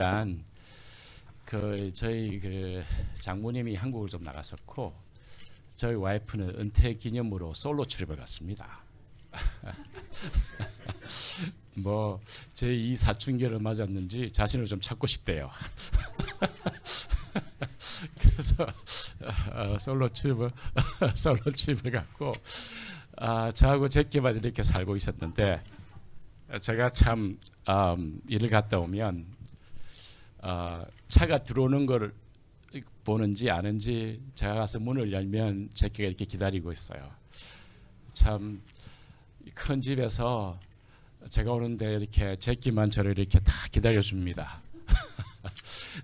일단 저희 장모님이 한국을 좀 나갔었고 저희 와이프는 은퇴 기념으로 솔로 출입을 갔습니다. 뭐 제 이 사춘기를 맞았는지 자신을 좀 찾고 싶대요. 그래서 솔로 출입을 갔고 저하고 제끼만 이렇게 살고 있었는데 제가 참 일을 갔다 오면 차가 들어오는 걸 보는지 아는지 제가 가서 문을 열면 제끼가 이렇게 기다리고 있어요. 참 큰 집에서 제가 오는데 이렇게 제끼만 저를 이렇게 다 기다려 줍니다.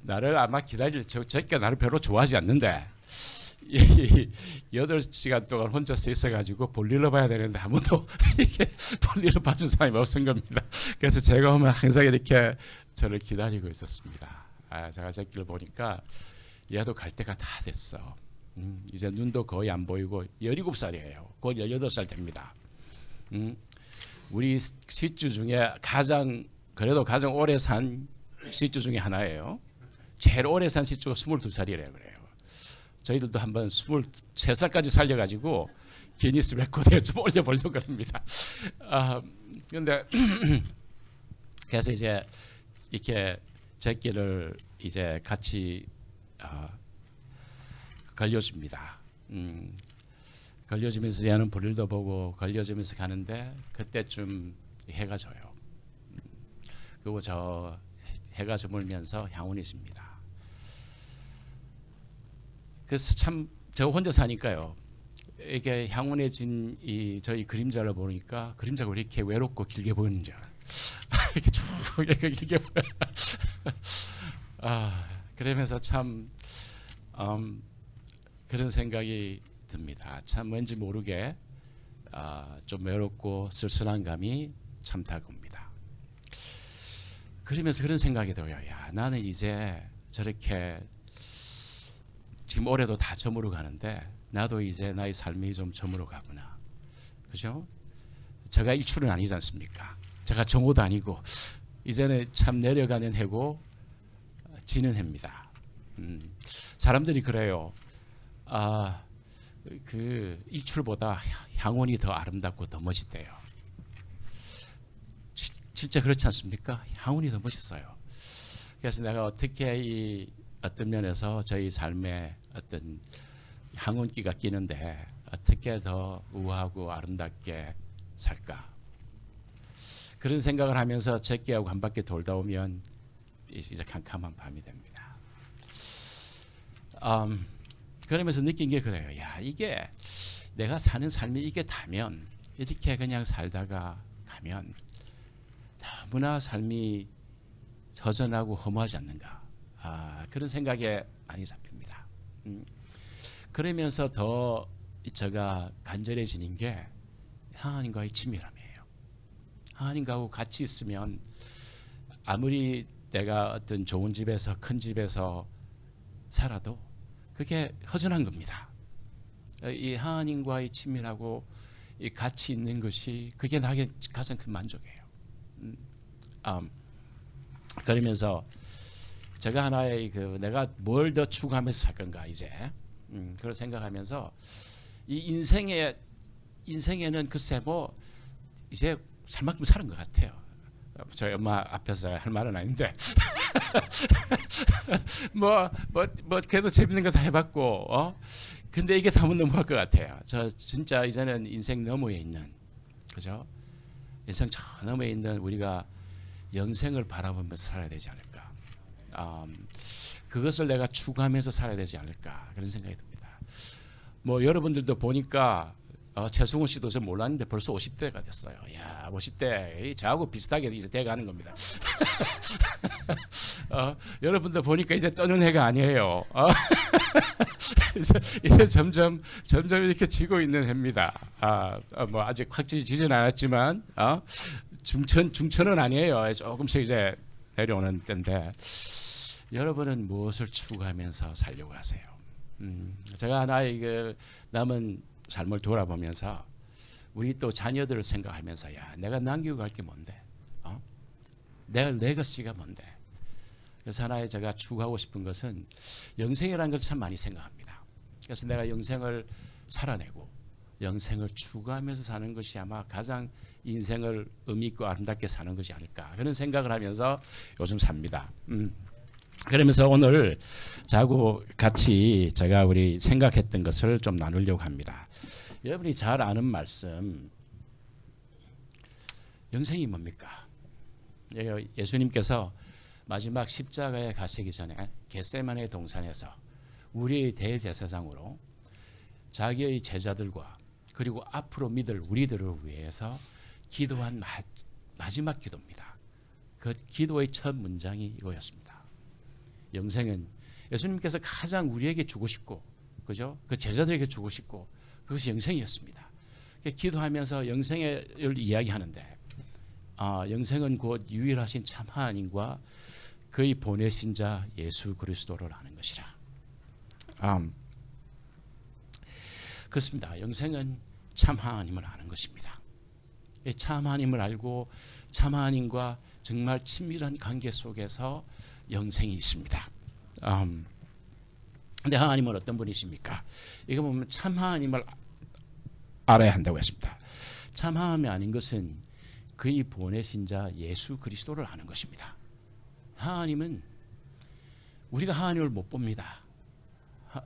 나를 아마 제끼가 나를 별로 좋아하지 않는데 8시간 동안 혼자서 있어가지고 볼일을 봐야 되는데 아무도 이렇게 볼일을 봐준 사람이 없은 겁니다. 그래서 제가 오면 항상 이렇게 저를 기다리고 있었습니다. 제가 제끼를 보니까 얘도 갈 때가 다 됐어. 이제 눈도 거의 안 보이고 17살이에요. 곧 18살 됩니다. 우리 시주 중에 그래도 가장 오래 산 시주 중에 하나예요. 제일 오래 산 시주가 22살이래요. 그래요. 저희들도 한번 23살까지 살려가지고 기니스 레코드에 좀 올려보려고 합니다. 그런데 그래서 이제 이렇게 제끼를 이제 같이 걸려줍니다. 걸려주면서 얘는 볼일도 보고 걸려주면서 가는데 그때쯤 해가 져요. 그리고 저 해가 저물면서 향운이 집니다. 그래서 참 저 혼자 사니까요. 이게 향운에 진 저희 그림자를 보니까 그림자가 왜 이렇게 외롭고 길게 보이는 줄 알아요. 이렇게 쭉 이렇게 길게 보여요. 그러면서 참 그런 생각이 듭니다. 참 왠지 모르게 좀 외롭고 쓸쓸한 감이 참 다가옵니다. 그러면서 그런 생각이 들어요. 야, 나는 이제 저렇게 지금 올해도 다 저물어 가는데 나도 이제 나의 삶이 좀 저물어 가구나. 그죠? 제가 일출은 아니지 않습니까? 제가 정오도 아니고 이제는 참 내려가는 해고 지는 해입니다. 사람들이 그래요. 그 일출보다 향운이 더 아름답고 더 멋있대요. 진짜 그렇지 않습니까? 향운이 더 멋있어요. 그래서 내가 어떻게 어떤 면에서 저희 삶에 어떤 향운기가 끼는데 어떻게 더 우아하고 아름답게 살까? 그런 생각을 하면서 제끼하고 한 바퀴 돌다 오면 이제 캄캄한 밤이 됩니다. 그러면서 느낀 게 그래요. 야, 이게 내가 사는 삶이 이게 다면 이렇게 그냥 살다가 가면 너무나 삶이 허전하고 허무하지 않는가. 그런 생각에 많이 잡힙니다. 그러면서 더 제가 간절해지는 게 하나님과의 친밀함이에요. 하나님과하고 같이 있으면 아무리 내가 어떤 좋은 집에서 큰 집에서 살아도 그게 허전한 겁니다. 이 하나님과의 친밀하고 이 같이 있는 것이 그게 나에게 가장 큰 만족이에요. 그러면서 제가 하나의 내가 뭘 더 추구하면서 살 건가 이제 그걸 생각하면서 이 인생에는 글쎄 뭐 이제 살 만큼 사는 것 같아요. 저희 엄마 앞에서 할 말은 아닌데 뭐 그래도 재밌는 거 다 해봤고 근데 이게 다면 너무할 것 같아요. 저 진짜 이제는 인생 너머에 있는 그죠? 인생 저 너머에 있는 우리가 영생을 바라보면서 살아야 되지 않을까? 그것을 내가 추구하면서 살아야 되지 않을까? 그런 생각이 듭니다. 뭐 여러분들도 보니까 최승훈 씨도 저 몰랐는데 벌써 50대가 됐어요. 야, 50대 저하고 비슷하게 이제 돼가는 겁니다. 여러분들 보니까 이제 떠는 해가 아니에요. 이제 점점 이렇게 지고 있는 해입니다. 뭐 아직 확실히 지진 않았지만 중천은 아니에요. 조금씩 이제 내려오는 때인데 여러분은 무엇을 추구하면서 살려고 하세요? 제가 하나의 남은 삶을 돌아보면서 우리 또 자녀들을 생각하면서 야, 내가 남기고 갈 게 뭔데? 내가 레거시가 뭔데? 그래서 하나의 제가 추구하고 싶은 것은 영생이라는 걸 참 많이 생각합니다. 그래서 내가 영생을 살아내고 영생을 추구하면서 사는 것이 아마 가장 인생을 의미 있고 아름답게 사는 것이 아닐까 그런 생각을 하면서 요즘 삽니다. 그러면서 오늘 자고 같이 제가 우리 생각했던 것을 좀 나누려고 합니다. 여러분이 잘 아는 말씀, 영생이 뭡니까? 예수님께서 마지막 십자가에 가시기 전에 겟세마네 동산에서 우리의 대제사장으로 자기의 제자들과 그리고 앞으로 믿을 우리들을 위해서 기도한 마지막 기도입니다. 그 기도의 첫 문장이 이거였습니다. 영생은 예수님께서 가장 우리에게 주고 싶고, 그죠? 그 제자들에게 주고 싶고, 그것이 영생이었습니다. 기도하면서 영생을 이야기하는데, 영생은 곧 유일하신 참 하나님과 그의 보내신 자 예수 그리스도를 아는 것이라. 그렇습니다. 영생은 참 하나님을 아는 것입니다. 참 하나님을 알고 참 하나님과 정말 친밀한 관계 속에서 영생이 있습니다. 근데 하나님은 어떤 분이십니까? 이거 보면 참 하나님을 알아야 한다고 했습니다. 참 하나님이 아닌 것은 그의 보내신 자 예수 그리스도를 아는 것입니다. 하나님은 우리가 하나님을 못 봅니다.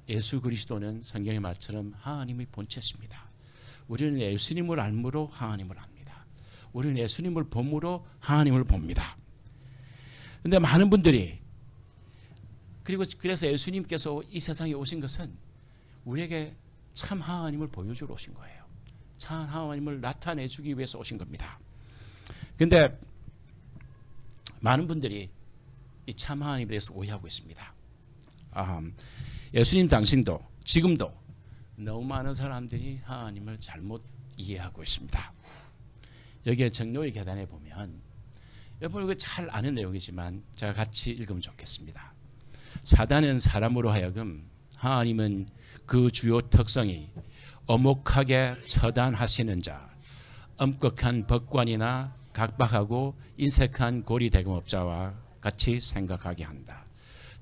예수 그리스도는 성경의 말처럼 하나님의 본체십니다. 우리는 예수님을 알므로 하나님을 압니다. 우리는 예수님을 봄으로 하나님을 봅니다. 그런데 많은 분들이 그래서 예수님께서 이 세상에 오신 것은 우리에게 참 하나님을 보여주러 오신 거예요. 참 하나님을 나타내주기 위해서 오신 겁니다. 그런데 많은 분들이 이 참 하나님에 대해서 오해하고 있습니다. 예수님 당신도 지금도 너무 많은 사람들이 하나님을 잘못 이해하고 있습니다. 여기에 정로의 계단에 보면 여러분 이거 잘 아는 내용이지만 제가 같이 읽으면 좋겠습니다. 사단은 사람으로 하여금 하나님은 그 주요 특성이 엄혹하게 처단하시는 자, 엄격한 법관이나 각박하고 인색한 고리대금업자와 같이 생각하게 한다.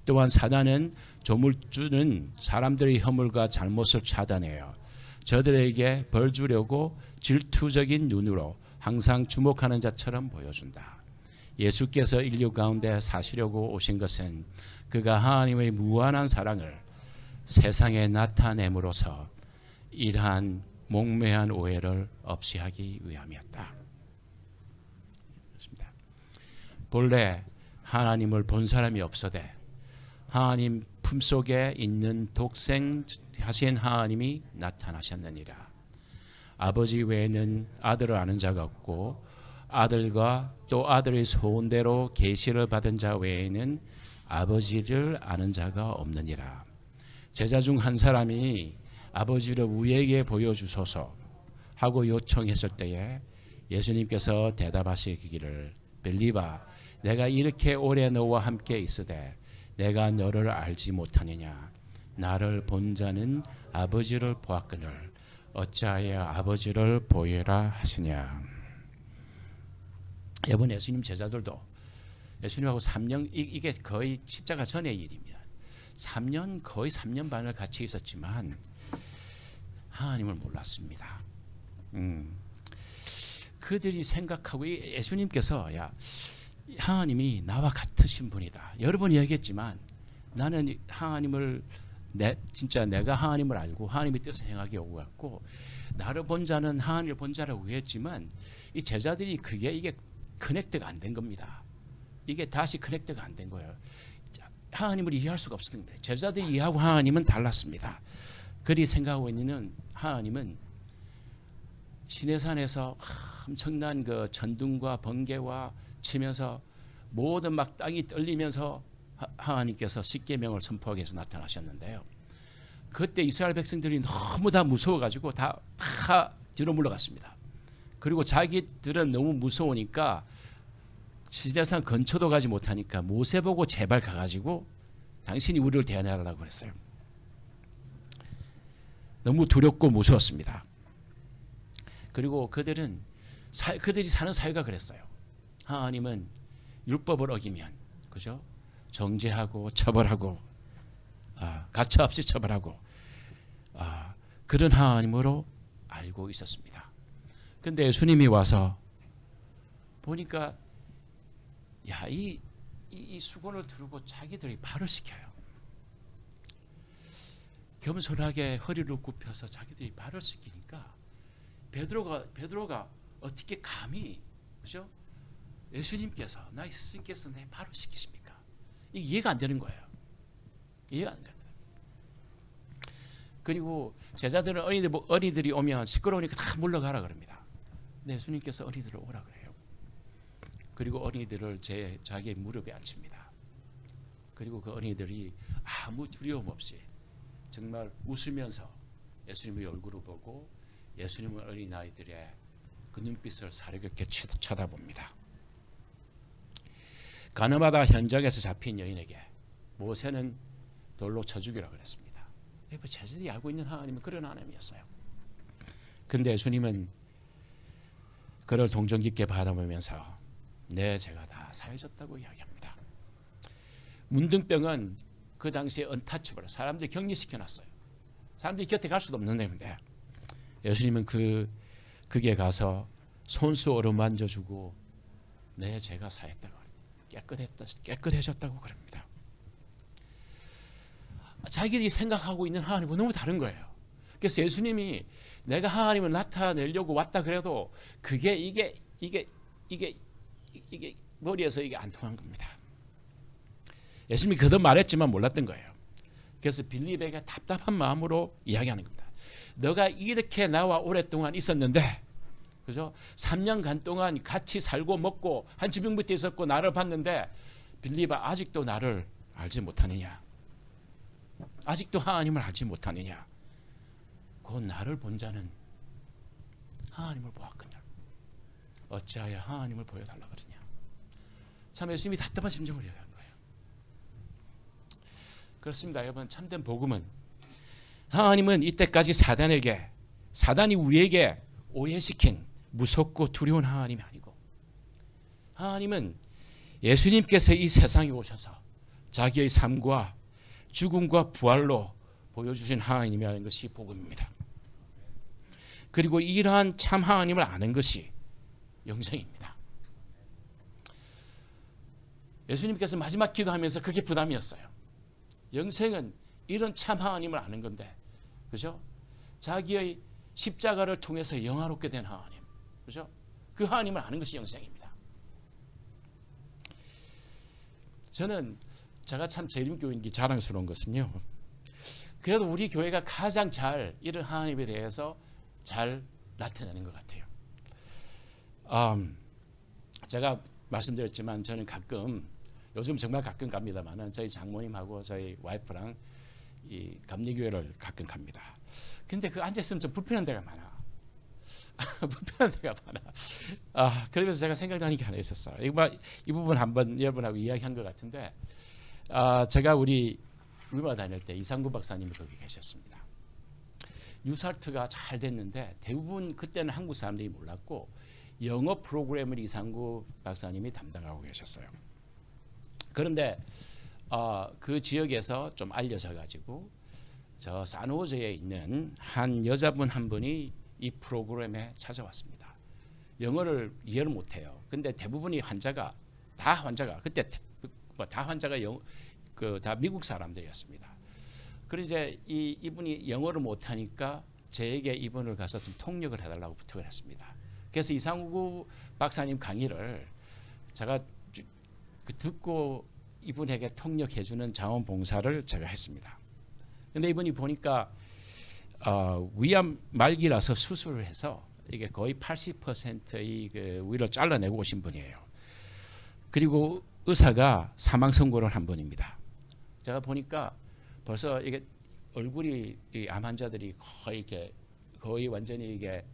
또한 사단은 조물주는 사람들의 허물과 잘못을 차단해요. 저들에게 벌 주려고 질투적인 눈으로 항상 주목하는 자처럼 보여준다. 예수께서 인류 가운데 사시려고 오신 것은 그가 하나님의 무한한 사랑을 세상에 나타냄으로써 이러한 몽매한 오해를 없이 하기 위함이었다. 그렇습니다. 본래 하나님을 본 사람이 없어되 하나님 품속에 있는 독생하신 하나님이 나타나셨느니라. 아버지 외에는 아들을 아는 자가 없고 아들과 또 아들의 소원대로 계시를 받은 자 외에는 아버지를 아는 자가 없느니라. 제자 중 한 사람이 아버지를 우리에게 보여주소서 하고 요청했을 때에 예수님께서 대답하시기를 빌리바 내가 이렇게 오래 너와 함께 있으되 내가 너를 알지 못하느냐. 나를 본 자는 아버지를 보았거늘 어찌하여 아버지를 보이라 하시냐. 여러분 예수님 제자들도 예수님하고 3년 이게 거의 십자가 전의 일입니다. 3년 거의 3년 반을 같이 있었지만 하나님을 몰랐습니다. 그들이 생각하고 예수님께서 야 하나님이 나와 같으신 분이다. 여러 번 이야기했지만 나는 하나님을 진짜 내가 하나님을 알고 하나님의 뜻을 행하게 오고 갔고 나를 본 자는 하나님을 본 자라고 했지만 이 제자들이 이게 커넥트가 안 된 겁니다. 이게 다시 커넥트가 안 된 거예요. 하나님을 이해할 수가 없었던 겁니다. 제자들이 이해하고 하나님은 달랐습니다. 그들이 생각하고 있는 하나님은 시내산에서 엄청난 그 전등과 번개와 치면서 모든 막 땅이 떨리면서 하나님께서 십계명을 선포하기 위해서 나타나셨는데요. 그때 이스라엘 백성들이 너무 다 무서워가지고 다 뒤로 물러갔습니다. 그리고 자기들은 너무 무서우니까 시내산 근처도 가지 못하니까 모세 보고 제발 가가지고 당신이 우리를 대하라고 그랬어요. 너무 두렵고 무서웠습니다. 그리고 그들이 사는 사회가 그랬어요. 하나님은 율법을 어기면, 그죠? 정죄하고 처벌하고 가차없이 처벌하고 그런 하나님으로 알고 있었습니다. 근데 예수님이 와서 보니까 이 수건을 들고 자기들이 발을 시켜요. 겸손하게 허리를 굽혀서 자기들이 발을 시키니까 베드로가 어떻게 감히, 그죠? 예수님께서, 나의 스승께서 내 발을 시키십니까? 이게 이해가 안 되는 거예요. 이해가 안 됩니다. 그리고 제자들은 어린이들이 오면 시끄러우니까 다 물러가라 그럽니다. 근데 예수님께서 어린이들을 오라 그래요. 그리고 어린이들을 자기의 무릎에 앉힙니다. 그리고 그 어린이들이 아무 두려움 없이 정말 웃으면서 예수님의 얼굴을 보고 예수님은 어린아이들의 그 눈빛을 사려겹게 쳐다봅니다. 가늠하다 현장에서 잡힌 여인에게 모세는 돌로 쳐 죽이라고 그랬습니다. 제자들이 알고 있는 하나님은 그런 하나님이었어요. 그런데 예수님은 그를 동정 깊게 바라보면서 제가 다 사해졌다고 이야기합니다. 문둥병은 그 당시에 언타치블, 사람들이 격리시켜놨어요. 사람들이 곁에 갈 수도 없는 데인데 예수님은 그게 가서 손수 어루만져주고 제가 사했다고, 깨끗해졌다고 그럽니다. 자기들이 생각하고 있는 하나님과 너무 다른 거예요. 그래서 예수님이 내가 하나님을 나타내려고 왔다 그래도 그게 이게 머리에서 이게 안 통한 겁니다. 예수님이 그도 말했지만 몰랐던 거예요. 그래서 빌립에게 답답한 마음으로 이야기하는 겁니다. 너가 이렇게 나와 오랫동안 있었는데, 그죠? 3년간 동안 같이 살고 먹고 한 지붕 밑에 있었고 나를 봤는데 빌립아, 아직도 나를 알지 못하느냐? 아직도 하나님을 알지 못하느냐? 곧 나를 본 자는 하나님을 보았거늘 어찌하여 하나님을 보여달라 그러냐? 참 예수님이 답답한 심정을 이야기한 거예요. 그렇습니다. 여러분, 참된 복음은 하나님은 이때까지 사단이 우리에게 오해시킨 무섭고 두려운 하나님이 아니고, 하나님은 예수님께서 이 세상에 오셔서 자기의 삶과 죽음과 부활로 보여주신 하나님이라는 것이 복음입니다. 그리고 이러한 참 하나님을 아는 것이 영생입니다. 예수님께서 마지막 기도하면서 그게 부담이었어요. 영생은 이런 참 하나님을 아는 건데, 그죠? 자기의 십자가를 통해서 영화롭게 된 하나님, 그죠? 그 하나님을 아는 것이 영생입니다. 제가 참 재림교인기 자랑스러운 것은요, 그래도 우리 교회가 가장 잘 이런 하나님에 대해서 잘 나타내는 것 같아요. 제가 말씀드렸지만 저는 요즘 정말 가끔 갑니다만은 저희 장모님하고 저희 와이프랑 이 감리교회를 가끔 갑니다. 근데 앉아있으면 좀 불편한 데가 많아. 불편한 데가 많아. 그러면서 제가 생각나는 게 하나 있었어요. 이 부분 한번 여러분하고 이야기한 것 같은데, 제가 우리 위마 다닐 때 이상구 박사님이 거기 계셨습니다. 뉴스타트가 잘 됐는데 대부분 그때는 한국 사람들이 몰랐고 영어 프로그램을 이상구 박사님이 담당하고 계셨어요. 그런데 그 지역에서 좀 알려져 가지고 저 산호제에 있는 한 여자분 한 분이 이 프로그램에 찾아왔습니다. 영어를 이해를 못해요. 근데 대부분이 다 환자가 그때 다 환자가 다 미국 사람들이었습니다. 그래서 이제 이분이 영어를 못하니까 저에게 이분을 가서 좀 통역을 해달라고 부탁을 했습니다. 그래서 이상구 박사님 강의를 제가 듣고 이분에게 통역해주는 자원봉사를 제가 했습니다. 근데 이분이 보니까 위암 말기라서 수술을 해서 이게 거의 80%의 그 위를 잘라내고 오신 분이에요. 그리고 의사가 사망 선고를 한 분입니다. 제가 보니까 벌써 이게 얼굴이 이 암 환자들이 거의 완전히 이게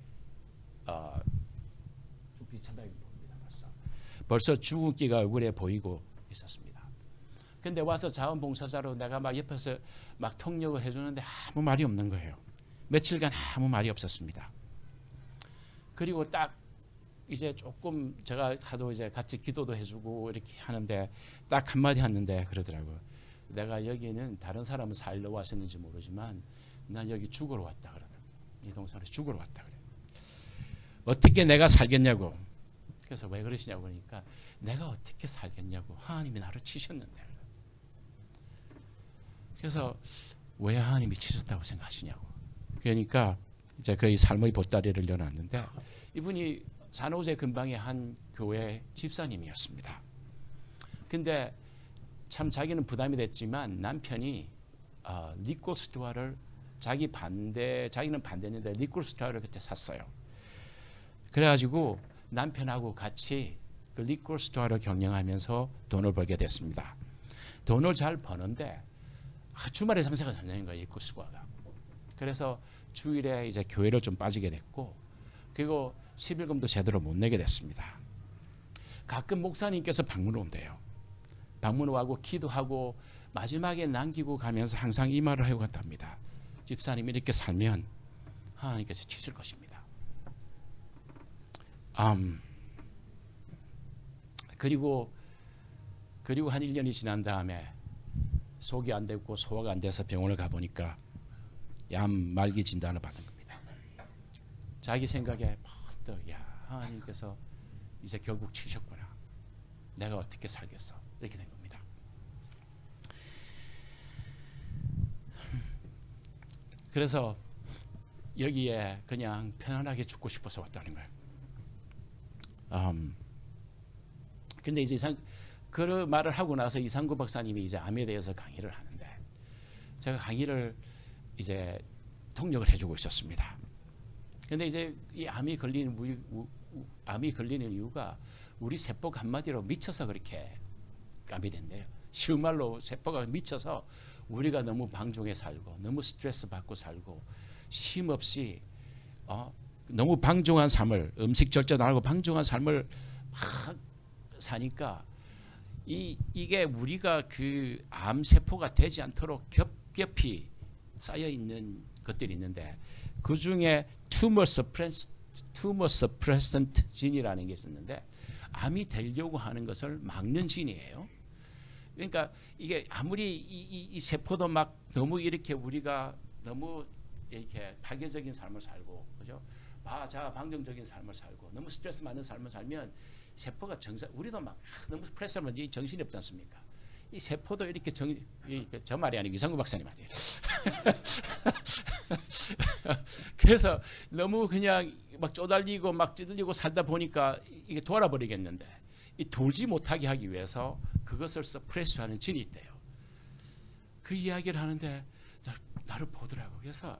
벌써 죽음기가 얼굴에 보이고 있었습니다. 근데 와서 자원봉사자로 내가 막 옆에서 막 통역을 해주는데 아무 말이 없는 거예요. 며칠간 아무 말이 없었습니다. 그리고 딱 이제 조금 제가 하도 이제 같이 기도도 해주고 이렇게 하는데 딱 한마디 하는데 그러더라고요. 내가 여기는 다른 사람은 살러 왔었는지 모르지만 난 여기 죽으러 왔다 그러더라고요. 이 동산에 죽으러 왔다 그래요. 어떻게 내가 살겠냐고. 그래서 왜 그러시냐고 그러니까 내가 어떻게 살겠냐고. 하나님이 나를 치셨는데. 그래서 왜 하나님이 치셨다고 생각하시냐고. 그러니까 이제 그 삶의 보따리를 열어놨는데 이분이 산호제 근방의 한 교회 집사님이었습니다. 근데 참 자기는 부담이 됐지만 남편이 니콜 스튜어를 자기는 반대했는데 니콜 스튜어를 그때 샀어요. 그래가지고 남편하고 같이 그 니콜 스튜어를 경영하면서 돈을 벌게 됐습니다. 돈을 잘 버는데 주말에 장사가 잘 되는 거예요, 니콜 스튜어가. 그래서 주일에 이제 교회를 좀 빠지게 됐고, 그리고 11금도 제대로 못 내게 됐습니다. 가끔 목사님께서 방문 온대요. 방문 오고 기도하고 마지막에 남기고 가면서 항상 이 말을 하고 갔답니다. 집사님이 이렇게 살면 하나님께서 치실 것입니다. 그리고 한 1년이 지난 다음에 속이 안 되고 소화가 안 돼서 병원을 가보니까 암 말기 진단을 받은 겁니다. 자기 생각에 야, 하나님께서 이제 결국 치셨구나. 내가 어떻게 살겠어. 이렇게 된 겁니다. 그래서 여기에 그냥 편안하게 죽고 싶어서 왔다는 거예요. 근데 이제 그 말을 하고 나서 이상구 박사님이 이제 암에 대해서 강의를 하는데 제가 강의를 이제 통역을 해주고 있었습니다. 근데 이제 이 암이 걸리는 이유가 우리 세포가 한마디로 미쳐서 그렇게 암이 된대요. 쉬운 말로 세포가 미쳐서 우리가 너무 방종해 살고 너무 스트레스 받고 살고 쉼 없이 너무 방종한 삶을 음식 절제도 안 하고 방종한 삶을 막 사니까 이게 우리가 그 암 세포가 되지 않도록 겹겹이 쌓여 있는 것들이 있는데 그 중에 tumor suppressant 진이라는 게 있었는데 암이 되려고 하는 것을 막는 진이에요. 그러니까 이게 아무리 이 세포도 막 너무 이렇게 우리가 너무 이렇게 파괴적인 삶을 살고 그죠? 방정적인 삶을 살고 너무 스트레스 많은 삶을 살면 세포가 우리도 막 너무 스트레스하면 정신이 없지 않습니까? 이 세포도 이렇게 저 말이 아니고 이상구 박사님 말이에요. 그래서 너무 그냥 막 쪼달리고 막 찌들리고 살다 보니까 이게 돌아버리겠는데 이 돌지 못하게 하기 위해서 그것을 서프레스하는 진이 있대요. 그 이야기를 하는데 나를 보더라고. 그래서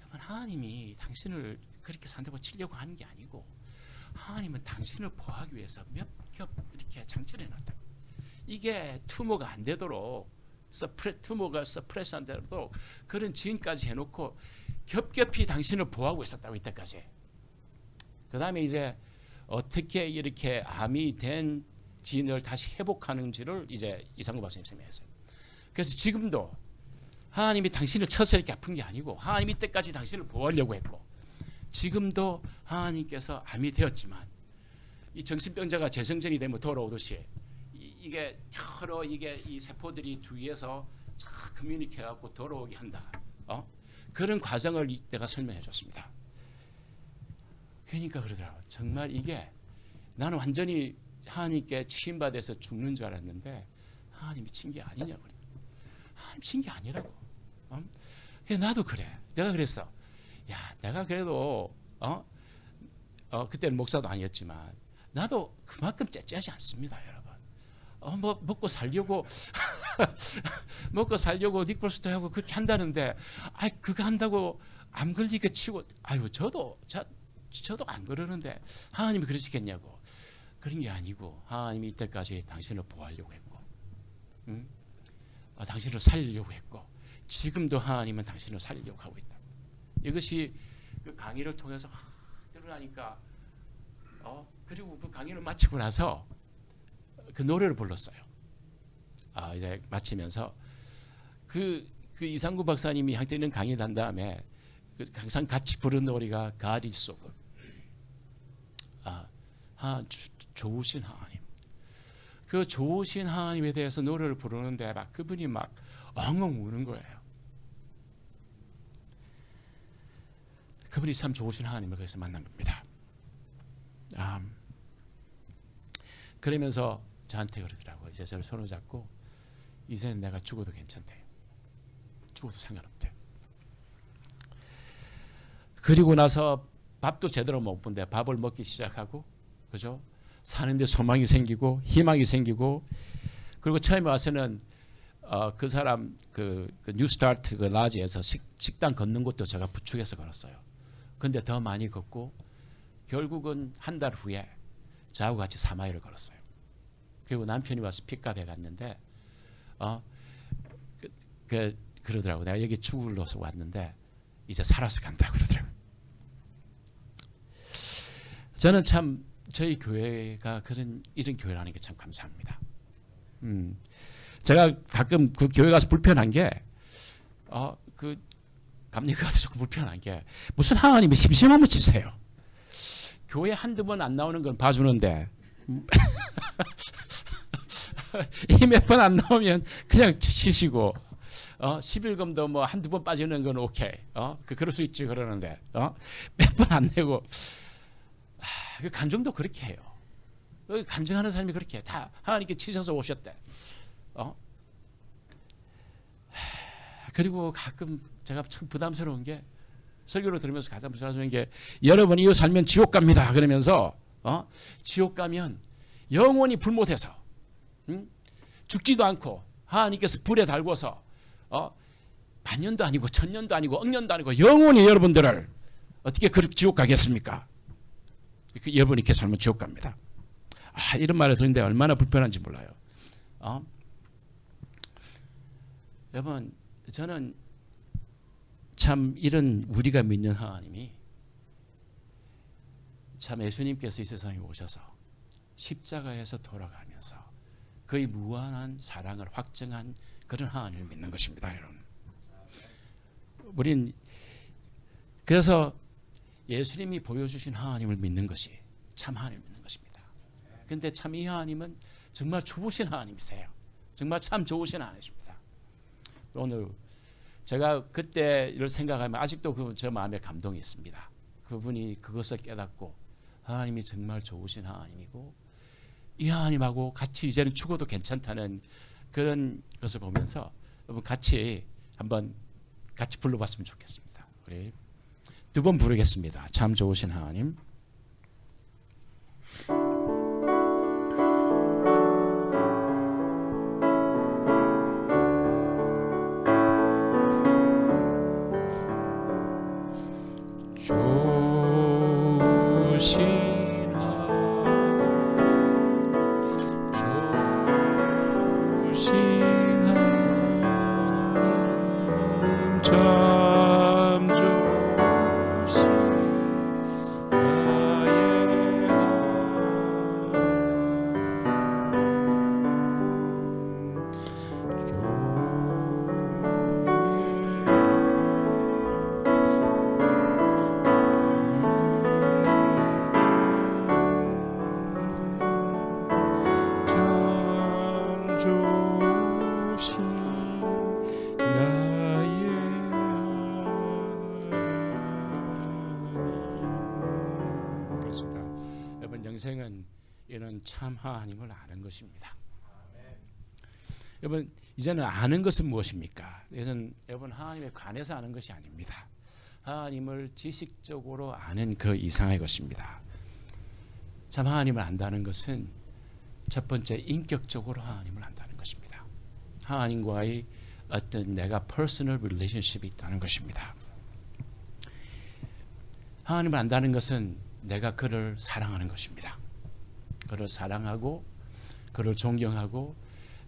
하나님이 당신을 그렇게 산다고 치려고 하는 게 아니고 하나님은 당신을 보호하기 위해서 몇 겹 이렇게 장치를 해놨다. 이게 투모가 안 되도록 투모가 서프레스 안 되도록 그런 지인까지 해놓고 겹겹이 당신을 보호하고 있었다고 이때까지. 그 다음에 이제 어떻게 이렇게 암이 된 지인을 다시 회복하는지를 이제 이상구 박사님이 했어요. 그래서 지금도 하나님이 당신을 쳐서 이렇게 아픈 게 아니고 하나님이 때까지 당신을 보호하려고 했고 지금도 하나님께서 암이 되었지만 이 정신병자가 재성전이 되면 돌아오듯이 이게 여러 이 세포들이 뒤에서 커뮤니케 해갖고 돌아오게 한다. 그런 과정을 내가 설명해 줬습니다. 그러니까 그러더라고요. 정말 이게 나는 완전히 하나님께 치임받아서 죽는 줄 알았는데 하나님이 친 게 아니냐고. 하나님 친 게 아니라고. 나도 그래. 내가 그랬어. 야, 내가 그래도 그때는 목사도 아니었지만 나도 그만큼 째째하지 않습니다, 여러분. 먹고 살려고 먹고 살려고 니콜스도 하고 그렇게 한다는데, 그거 한다고 암 걸리게 치고, 저도 안 그러는데 하나님이 그러시겠냐고. 그런 게 아니고 하나님이 이때까지 당신을 보호하려고 했고, 당신을 살리려고 했고, 지금도 하나님은 당신을 살리려고 하고 있다. 이것이 그 강의를 통해서 드러나니까, 그리고 그 강의를 마치고 나서 그 노래를 불렀어요. 이제 마치면서 그 이상구 박사님이 한때 있는 강의를 한 다음에 항상 같이 부른 노래가 God is so good. 좋으신 하나님. 그 좋으신 하나님에 대해서 노래를 부르는데 막 그분이 막 엉엉 우는 거예요. 그분이 참 좋으신 하나님을 거기서 만난 겁니다. 그러면서 저한테 그러더라고요. 이제 저를 손을 잡고 이제는 내가 죽어도 괜찮대요. 죽어도 상관없대요. 그리고 나서 밥도 제대로 못 본데 밥을 먹기 시작하고, 그죠? 사는데 소망이 생기고 희망이 생기고, 그리고 처음에 와서는 그 사람 그 뉴스타트 그 라지에서 식당 걷는 것도 제가 부축해서 걸었어요. 근데 더 많이 걷고 결국은 한 달 후에 저하고 같이 4마일을 걸었어요. 그리고 남편이 와서 픽업해 갔는데 그러더라고. 내가 여기 죽을로서 왔는데 이제 살아서 간다 그러더라고요. 저는 참 저희 교회가 이런 교회라는 게 참 감사합니다. 제가 가끔 그 교회 가서 불편한 게 감리교 가서 조금 불편한 게 무슨 하나님이 심심하면 치세요. 교회 한두 번 안 나오는 건 봐주는데 이 몇 번 안 나오면 그냥 치시고 11금도 뭐 한두 번 빠지는 건 오케이. 그럴 수 있지 그러는데 몇 번 안 내고 그 간증도 그렇게 해요. 간증하는 사람이 그렇게 해. 다 하나님께 치셔서 오셨대. 그리고 가끔 제가 참 부담스러운 게 설교를 들으면서 가장 부담스러운 게 여러분 이거 살면 지옥 갑니다. 그러면서 지옥 가면 영원히 불 못해서 죽지도 않고 하나님께서 불에 달궈서 만년도 아니고 천년도 아니고 억년도 아니고 영원히 여러분들을 어떻게 그 지옥 가겠습니까? 여러분이 이렇게 살면 지옥 갑니다. 이런 말을 듣는데 얼마나 불편한지 몰라요. 여러분 저는 참 이런 우리가 믿는 하나님이 참 예수님께서 이 세상에 오셔서 십자가에서 돌아가면서 그의 무한한 사랑을 확증한 그런 하나님을 믿는 것입니다. 여러분. 우린 그래서 예수님이 보여주신 하나님을 믿는 것이 참 하나님을 믿는 것입니다. 그런데 참 이 하나님은 정말 좋으신 하나님이세요. 정말 참 좋으신 하나님이십니다. 오늘 제가 그때를 생각하면 아직도 저 마음에 감동이 있습니다. 그분이 그것을 깨닫고 하나님이 정말 좋으신 하나님이고 이 하나님하고 같이 이제는 죽어도 괜찮다는 그런 것을 보면서 여러분 같이 한번 같이 불러봤으면 좋겠습니다. 우리 두 번 부르겠습니다. 참 좋으신 하나님. 인생은 이런 참 하나님을 아는 것입니다. 여러분 이제는 아는 것은 무엇입니까? 이제는 여러분 하나님에 관해서 아는 것이 아닙니다. 하나님을 지식적으로 아는 그 이상의 것입니다. 참 하나님을 안다는 것은 첫 번째 인격적으로 하나님을 안다는 것입니다. 하나님과의 어떤 내가 퍼스널 릴레이션십이 있다는 것입니다. 하나님을 안다는 것은 내가 그를 사랑하는 것입니다. 그를 사랑하고 그를 존경하고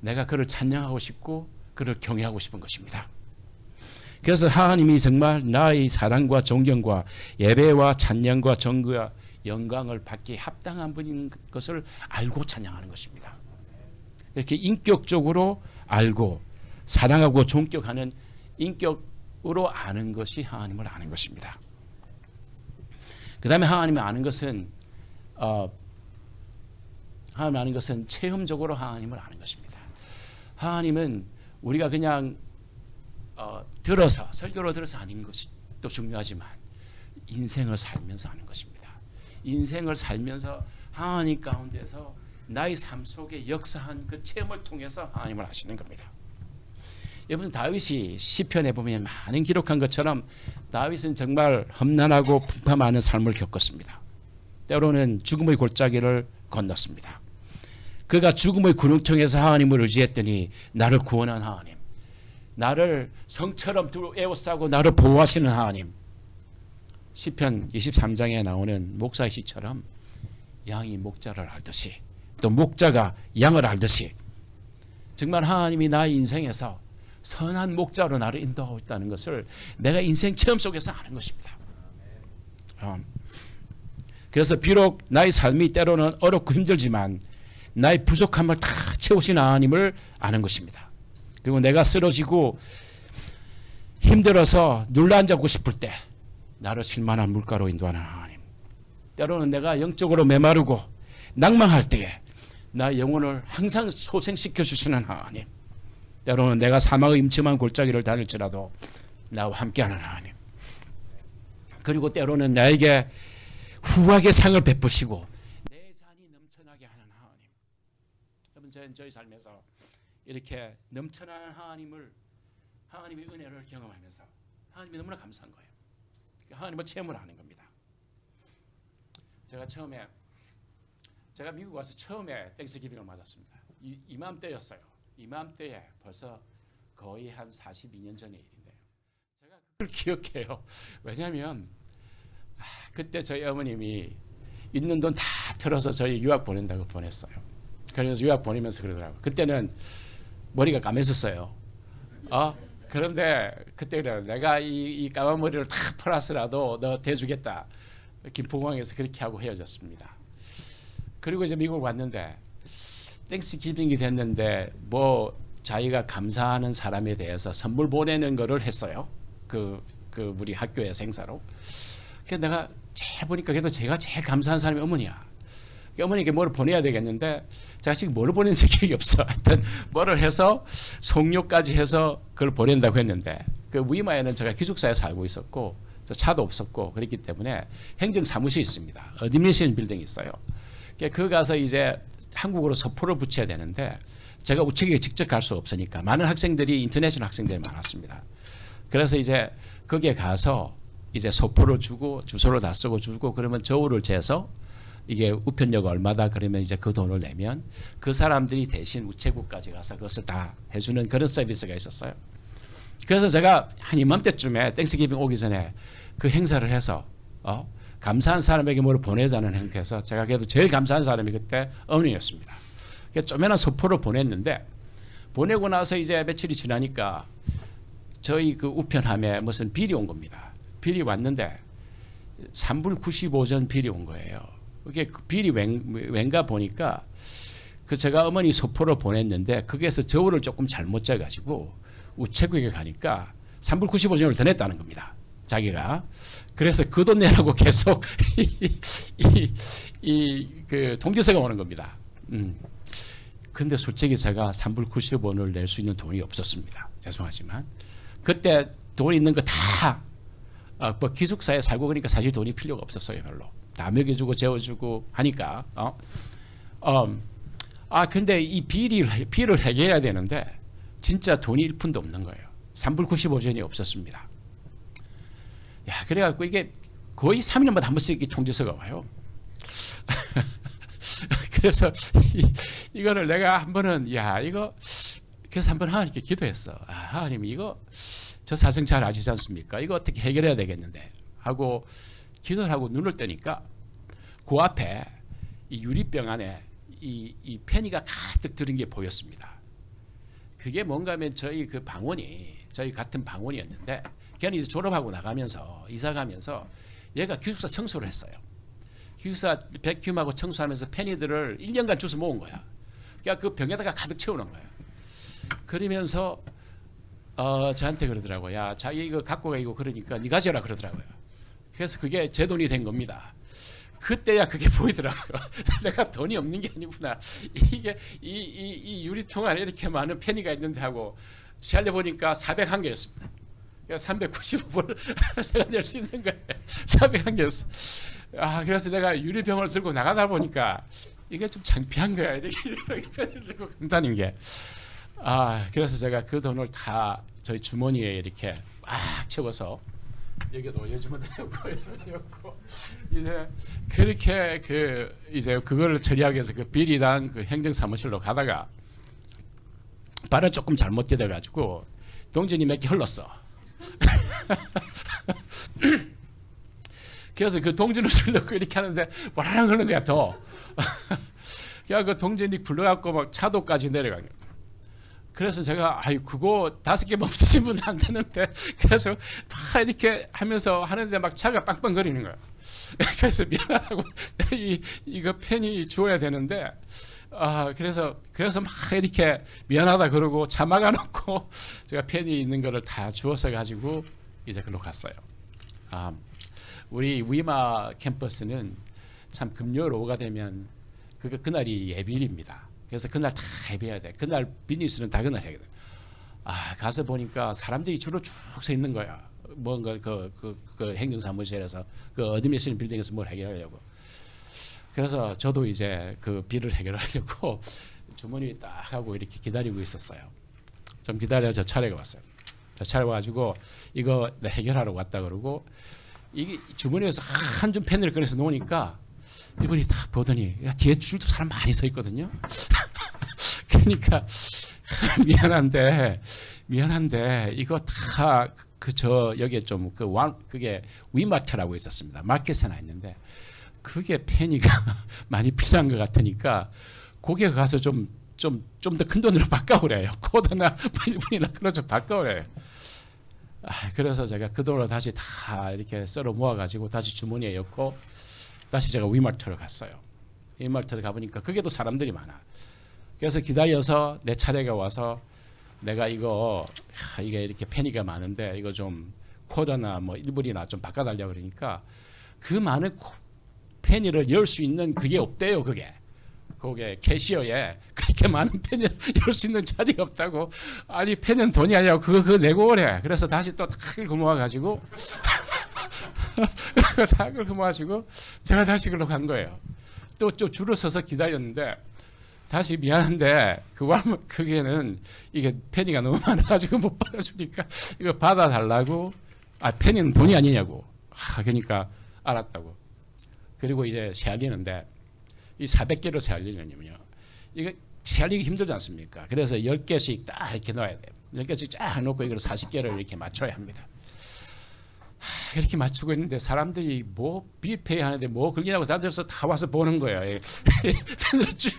내가 그를 찬양하고 싶고 그를 경외하고 싶은 것입니다. 그래서 하나님이 정말 나의 사랑과 존경과 예배와 찬양과 정거와 영광을 받기에 합당한 분인 것을 알고 찬양하는 것입니다. 이렇게 인격적으로 알고 사랑하고 존경하는 인격으로 아는 것이 하나님을 아는 것입니다. 그 다음에 하나님을 아는 것은 하나님 아는 것은 체험적으로 하나님을 아는 것입니다. 하나님은 우리가 그냥 들어서 설교로 들어서 아는 것이 또 중요하지만 인생을 살면서 아는 것입니다. 인생을 살면서 하나님 가운데서 나의 삶 속에 역사한 그 체험을 통해서 하나님을 아시는 겁니다. 여러분 다윗이 시편에 보면 많은 기록한 것처럼 다윗은 정말 험난하고 풍파 많은 삶을 겪었습니다. 때로는 죽음의 골짜기를 건넜습니다. 그가 죽음의 구렁텅이에서 하나님을 의지했더니 나를 구원한 하나님, 나를 성처럼 에워싸고 나를 보호하시는 하나님. 시편 23장에 나오는 목사의 시처럼 양이 목자를 알듯이 또 목자가 양을 알듯이 정말 하나님이 나의 인생에서 선한 목자로 나를 인도하고 있다는 것을 내가 인생 체험 속에서 아는 것입니다. 그래서 비록 나의 삶이 때로는 어렵고 힘들지만 나의 부족함을 다 채우신 하나님을 아는 것입니다. 그리고 내가 쓰러지고 힘들어서 눌러앉고 싶을 때 나를 실만한 물가로 인도하는 하나님. 때로는 내가 영적으로 메마르고 낭망할 때에 나의 영혼을 항상 소생시켜 주시는 하나님. 때로는 내가 사망의 임침한 골짜기를 다닐지라도 나와 함께하는 하나님. 그리고 때로는 나에게 후하게 상을 베푸시고 내 잔이 넘쳐나게 하는 하나님. 여러분 저희 삶에서 이렇게 넘쳐나는 하나님의 은혜를 경험하면서 하나님이 너무나 감사한 거예요. 하나님을 체험을 하는 겁니다. 제가 미국 와서 처음에 땡스기빙을 맞았습니다. 이맘때였어요. 이맘때에 벌써 거의 한 42년 전의 일인데요. 제가 그걸 기억해요. 왜냐하면 그때 저희 어머님이 있는 돈 다 털어서 저희 유학 보낸다고 보냈어요. 그래서 유학 보내면서 그러더라고요. 그때는 머리가 감했었어요. 그런데 그때 그래요. 내가 이 까만 머리를 다 풀었으라도 너 대주겠다. 김포공항에서 그렇게 하고 헤어졌습니다. 그리고 이제 미국 왔는데 땡스기빙이 됐는데 뭐 자기가 감사하는 사람에 대해서 선물 보내는 거를 했어요. 그 우리 학교의 행사로. 그래서 내가 제일 보니까 그래도 제가 제일 감사한 사람이 어머니야. 어머니께 뭐를 보내야 되겠는데 제가 지금 뭐를 보내는지 기억이 없어. 하여튼 뭐를 해서 송료까지 해서 그걸 보낸다고 했는데 그 위마에는 제가 기숙사에 살고 있었고 차도 없었고 그랬기 때문에 행정사무실이 있습니다. 어드미니스트레이션 빌딩이 있어요. 그 가서 이제 한국으로 서포를 붙여야 되는데 제가 우체국에 직접 갈 수 없으니까 많은 학생들이 인터내셔널 학생들이 많았습니다. 그래서 이제 거기에 가서 이제 소포를 주고 주소를 다 쓰고 주고 그러면 저울을 재서 이게 우편료가 얼마다 그러면 이제 그 돈을 내면 그 사람들이 대신 우체국까지 가서 그것을 다 해주는 그런 서비스가 있었어요. 그래서 제가 한 이맘때쯤에 땡스기빙 오기 전에 그 행사를 해서 감사한 사람에게 뭘 보내자는 행사에서 제가 그래도 제일 감사한 사람이 그때 어머니였습니다. 쪼매난 소포를 보냈는데 보내고 나서 이제 며칠이 지나니까 저희 그 우편함에 무슨 빌이 온 겁니다. 빌이 왔는데 3불 95전 빌이 온 거예요. 그게 그 빌이 왠가 보니까 그 제가 어머니 소포를 보냈는데 거기에서 저울을 조금 잘못 재가지고 우체국에 가니까 3불 95전을 더 냈다는 겁니다. 자기가. 그래서 그 돈 내라고 계속 그 통지서가 오는 겁니다. 근데 솔직히 제가 3불 90원을 낼 수 있는 돈이 없었습니다. 죄송하지만. 그때 돈 있는 거 다 뭐 기숙사에 살고 그러니까 사실 돈이 필요가 없었어요. 별로. 다 먹여주고 재워주고 하니까. 근데 이 비를 해결해야 되는데 진짜 돈이 1푼도 없는 거예요. 3불 95전이 없었습니다. 야, 그래갖고 이게 거의 3년마다 한 번씩 이렇게 통지서가 와요. 그래서 이거를 내가 한 번은 그래서 한 번 하나님께 기도했어. 하나님 이거 저 사정 잘 아시지 않습니까? 이거 어떻게 해결해야 되겠는데 하고 기도를 하고 눈을 뜨니까 그 앞에 이 유리병 안에 이 페니가 가득 들은 게 보였습니다. 그게 뭔가 하면 저희 같은 방원이었는데 걔는 이제 졸업하고 나가면서 이사 가면서 얘가 기숙사 청소를 했어요. 기숙사 백큐음하고 청소하면서 페니들을 1년간 주워 모은 거야. 그러니까 그 병에다가 가득 채우는 거야. 그러면서 저한테 그러더라고요. 야, 자기 이거 갖고 가고 그러니까 네 가져라 그러더라고요. 그래서 그게 제 돈이 된 겁니다. 그때야 그게 보이더라고요. 내가 돈이 없는 게 아니구나. 이게 이 유리통 안에 이렇게 많은 페니가 있는데 하고 세알려 보니까 401개였습니다. 395불 내가 낼 수 있는 거예요. 401개였어. 그래서 내가 유리병을 들고 나가다 보니까 이게 좀 창피한 거야. 이렇게 유리병을 들고 간다는 게. 그래서 제가 그 돈을 다 저희 주머니에 이렇게 막 채워서 여기도 여주머니에 넣고 해서 넣고 이제 그렇게 이제 그거를 처리하기 위해서 그 비리당 그 행정사무실로 가다가 발을 조금 잘못 디뎌 가지고 동전이 몇 개 흘렀어. 그래서 그 동전을 쓰려고 이렇게 하는데 와랑 흐르는 거야 더. 그래서 그 동전이 굴러갖고 막 차도까지 내려간 거야. 그래서 제가 그거 5개 없으신 분은 안 되는데 그래서 막 이렇게 하면서 하는데 막 차가 빵빵거리는 거야. 그래서 미안하다고 이거 펜이 주어야 되는데 그래서 막 이렇게 미안하다 그러고 차 막아놓고 제가 펜이 있는 거를 다 주워서 가지고 이제 글로 갔어요. 우리 위마 캠퍼스는 참 금요일 오후가 되면 그날이 예비일입니다. 그래서 그날 다 예배해야 돼. 그날 비즈니스는 다 그날 해야 돼. 가서 보니까 사람들이 주로 쭉 서 있는 거야. 뭔가 그 행정사무실에서 그 어드미니스트레이션 빌딩에서 뭘 해결하려고. 그래서 저도 이제 그 비를 해결하려고 주머니 딱 하고 이렇게 기다리고 있었어요. 좀 기다려 저 차례가 왔어요. 저 차례 와가지고 이거 해결하러 왔다 그러고 이게 주머니에서 한 줌 펜을 꺼내서 놓으니까 이분이 딱 보더니 뒤에 줄도 사람 많이 서 있거든요. 그러니까 미안한데 이거 다 여기에 좀 그게 위마트라고 있었습니다. 마켓에 하나 있는데 그게 페니가 많이 필요한 것 같으니까 거기에 가서 좀 더 큰 돈으로 바꿔오래요. 코드나 1분이나 그런 좀 바꿔오래요. 그래서 제가 그 돈을 다시 다 이렇게 썰어 모아가지고 다시 주머니에 넣고 다시 제가 위마트로 갔어요. 위마트를 가보니까 그게도 사람들이 많아. 그래서 기다려서 내 차례가 와서 내가 이게 이렇게 페니가 많은데 이거 좀 쿼터나 뭐 1불이나 좀 바꿔달라 그러니까 그 많은 페니를 열 수 있는 그게 없대요. 그게 캐시어에 그렇게 많은 펜을 열 수 있는 자리가 없다고. 아니 펜은 돈이 아니라고 그거 내고 오래. 그래서 다시 또 다 긁어 모아가지고 다 긁어 모아가지고 제가 다시 글로 간 거예요. 또 줄을 서서 기다렸는데 다시 미안한데 그게는 이게 페니가 너무 많아가지고 못 받아주니까 이거 받아달라고. 페니는 돈이 아니냐고. 그러니까 알았다고. 그리고 이제 세알리는데 이 400개로 세알리려면요 이거 세알리기 힘들지 않습니까? 그래서 10개씩 딱 이렇게 넣어야 돼요. 10개씩 쫙 넣고 이걸 40개를 이렇게 맞춰야 합니다. 이렇게 맞추고 있는데 사람들이 비페이 하는데 걸리냐고 사람들서 다 와서 보는 거예요. 펜으로 쭉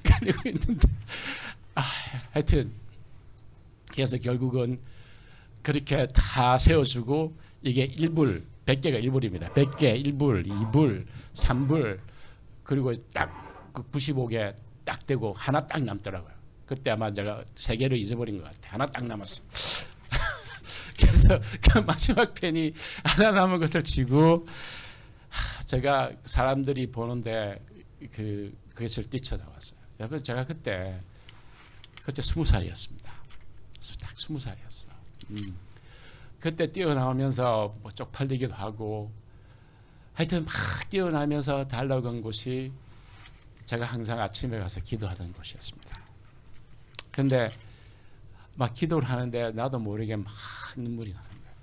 갈리고 있는데 하여튼 그래서 결국은 그렇게 다 세워주고 이게 1불 100개가 1불입니다. 100개 1불 2불 3불 그리고 딱 그 95개 딱 되고 하나 딱 남더라고요. 그때 아마 제가 3개를 잊어버린 것 같아요. 하나 딱 남았어요. 그래서 그 마지막 펜이 하나 남은 것을 쥐고 제가 사람들이 보는데 그것을 뛰쳐나왔어요. 여러분 제가 그때 20살이었습니다. 딱 20살이었어. 그때 뛰어나오면서 뭐 쪽팔리기도 하고 하여튼 막 뛰어나면서 달려간 곳이 제가 항상 아침에 가서 기도하던 곳이었습니다. 근데 막 기도를 하는데 나도 모르게 막 눈물이 나는 거예요.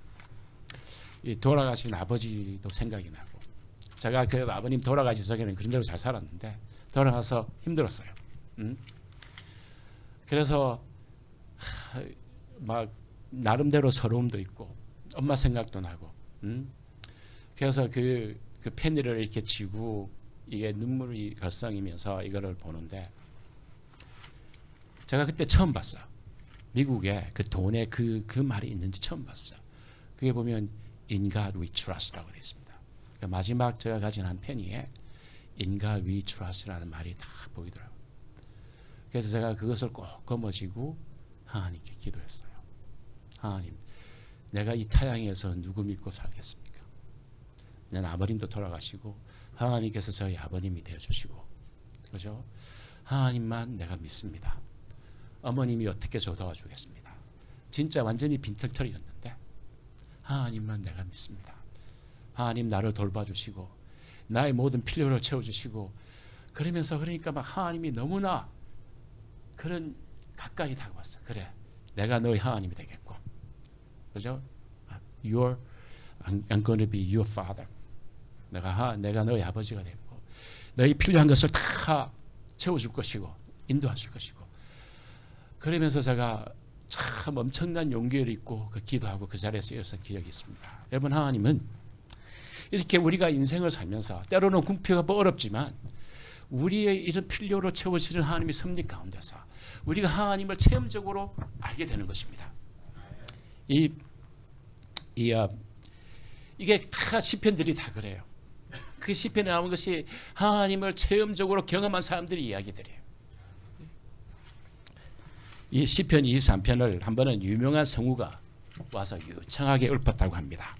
이 돌아가신 아버지도 생각이 나고 제가 그래도 아버님 돌아가시 전에는 그런 대로 잘 살았는데 돌아가서 힘들었어요. 그래서 막 나름대로 서러움도 있고 엄마 생각도 나고 그래서 그 펜을 이렇게 쥐고 이게 눈물이 걸썽이면서 이거를 보는데 제가 그때 처음 봤어요. 미국에 그 돈에 그 말이 있는지 처음 봤어요. 그게 보면 In God We Trust라고 되어 있습니다. 그러니까 마지막 제가 가진 한 펜이에 In God We Trust라는 말이 다 보이더라고요. 그래서 제가 그것을 꼭 거머쥐고 하나님께 기도했어요. 하나님, 내가 이 타향에서 누구 믿고 살겠습니까? 내 아버님도 돌아가시고 하나님께서 저희 아버님이 되어주시고, 그죠? 하나님만 내가 믿습니다. 어머님이 어떻게 도와주겠습니다. 진짜 완전히 빈털털이었는데 하나님만 내가 믿습니다. 하나님 나를 돌봐주시고 나의 모든 필요를 채워주시고, 그러면서 그러니까 막 하나님이 너무나 그런 가까이 다가왔어. 그래, 내가 너희 하나님이 되겠고, 그죠? I'm going to be your father. 내가 너희 아버지가 되고 너희 필요한 것을 다 채워줄 것이고 인도하실 것이고. 그러면서 제가 참 엄청난 용기를 입고 그 기도하고 그 자리에서 일어선 기억이 있습니다. 여러분, 하나님은 이렇게 우리가 인생을 살면서 때로는 궁피가 어렵지만 우리의 이런 필요를 채워주시는 하나님의 섭리 가운데서 우리가 하나님을 체험적으로 알게 되는 것입니다. 이게 다 시편들이 다 그래요. 그 시편에 나온 것이 하나님을 체험적으로 경험한 사람들의 이야기들이에요. 이 시편 23편을 한 번은 유명한 성우가 와서 유창하게 읊었다고 합니다.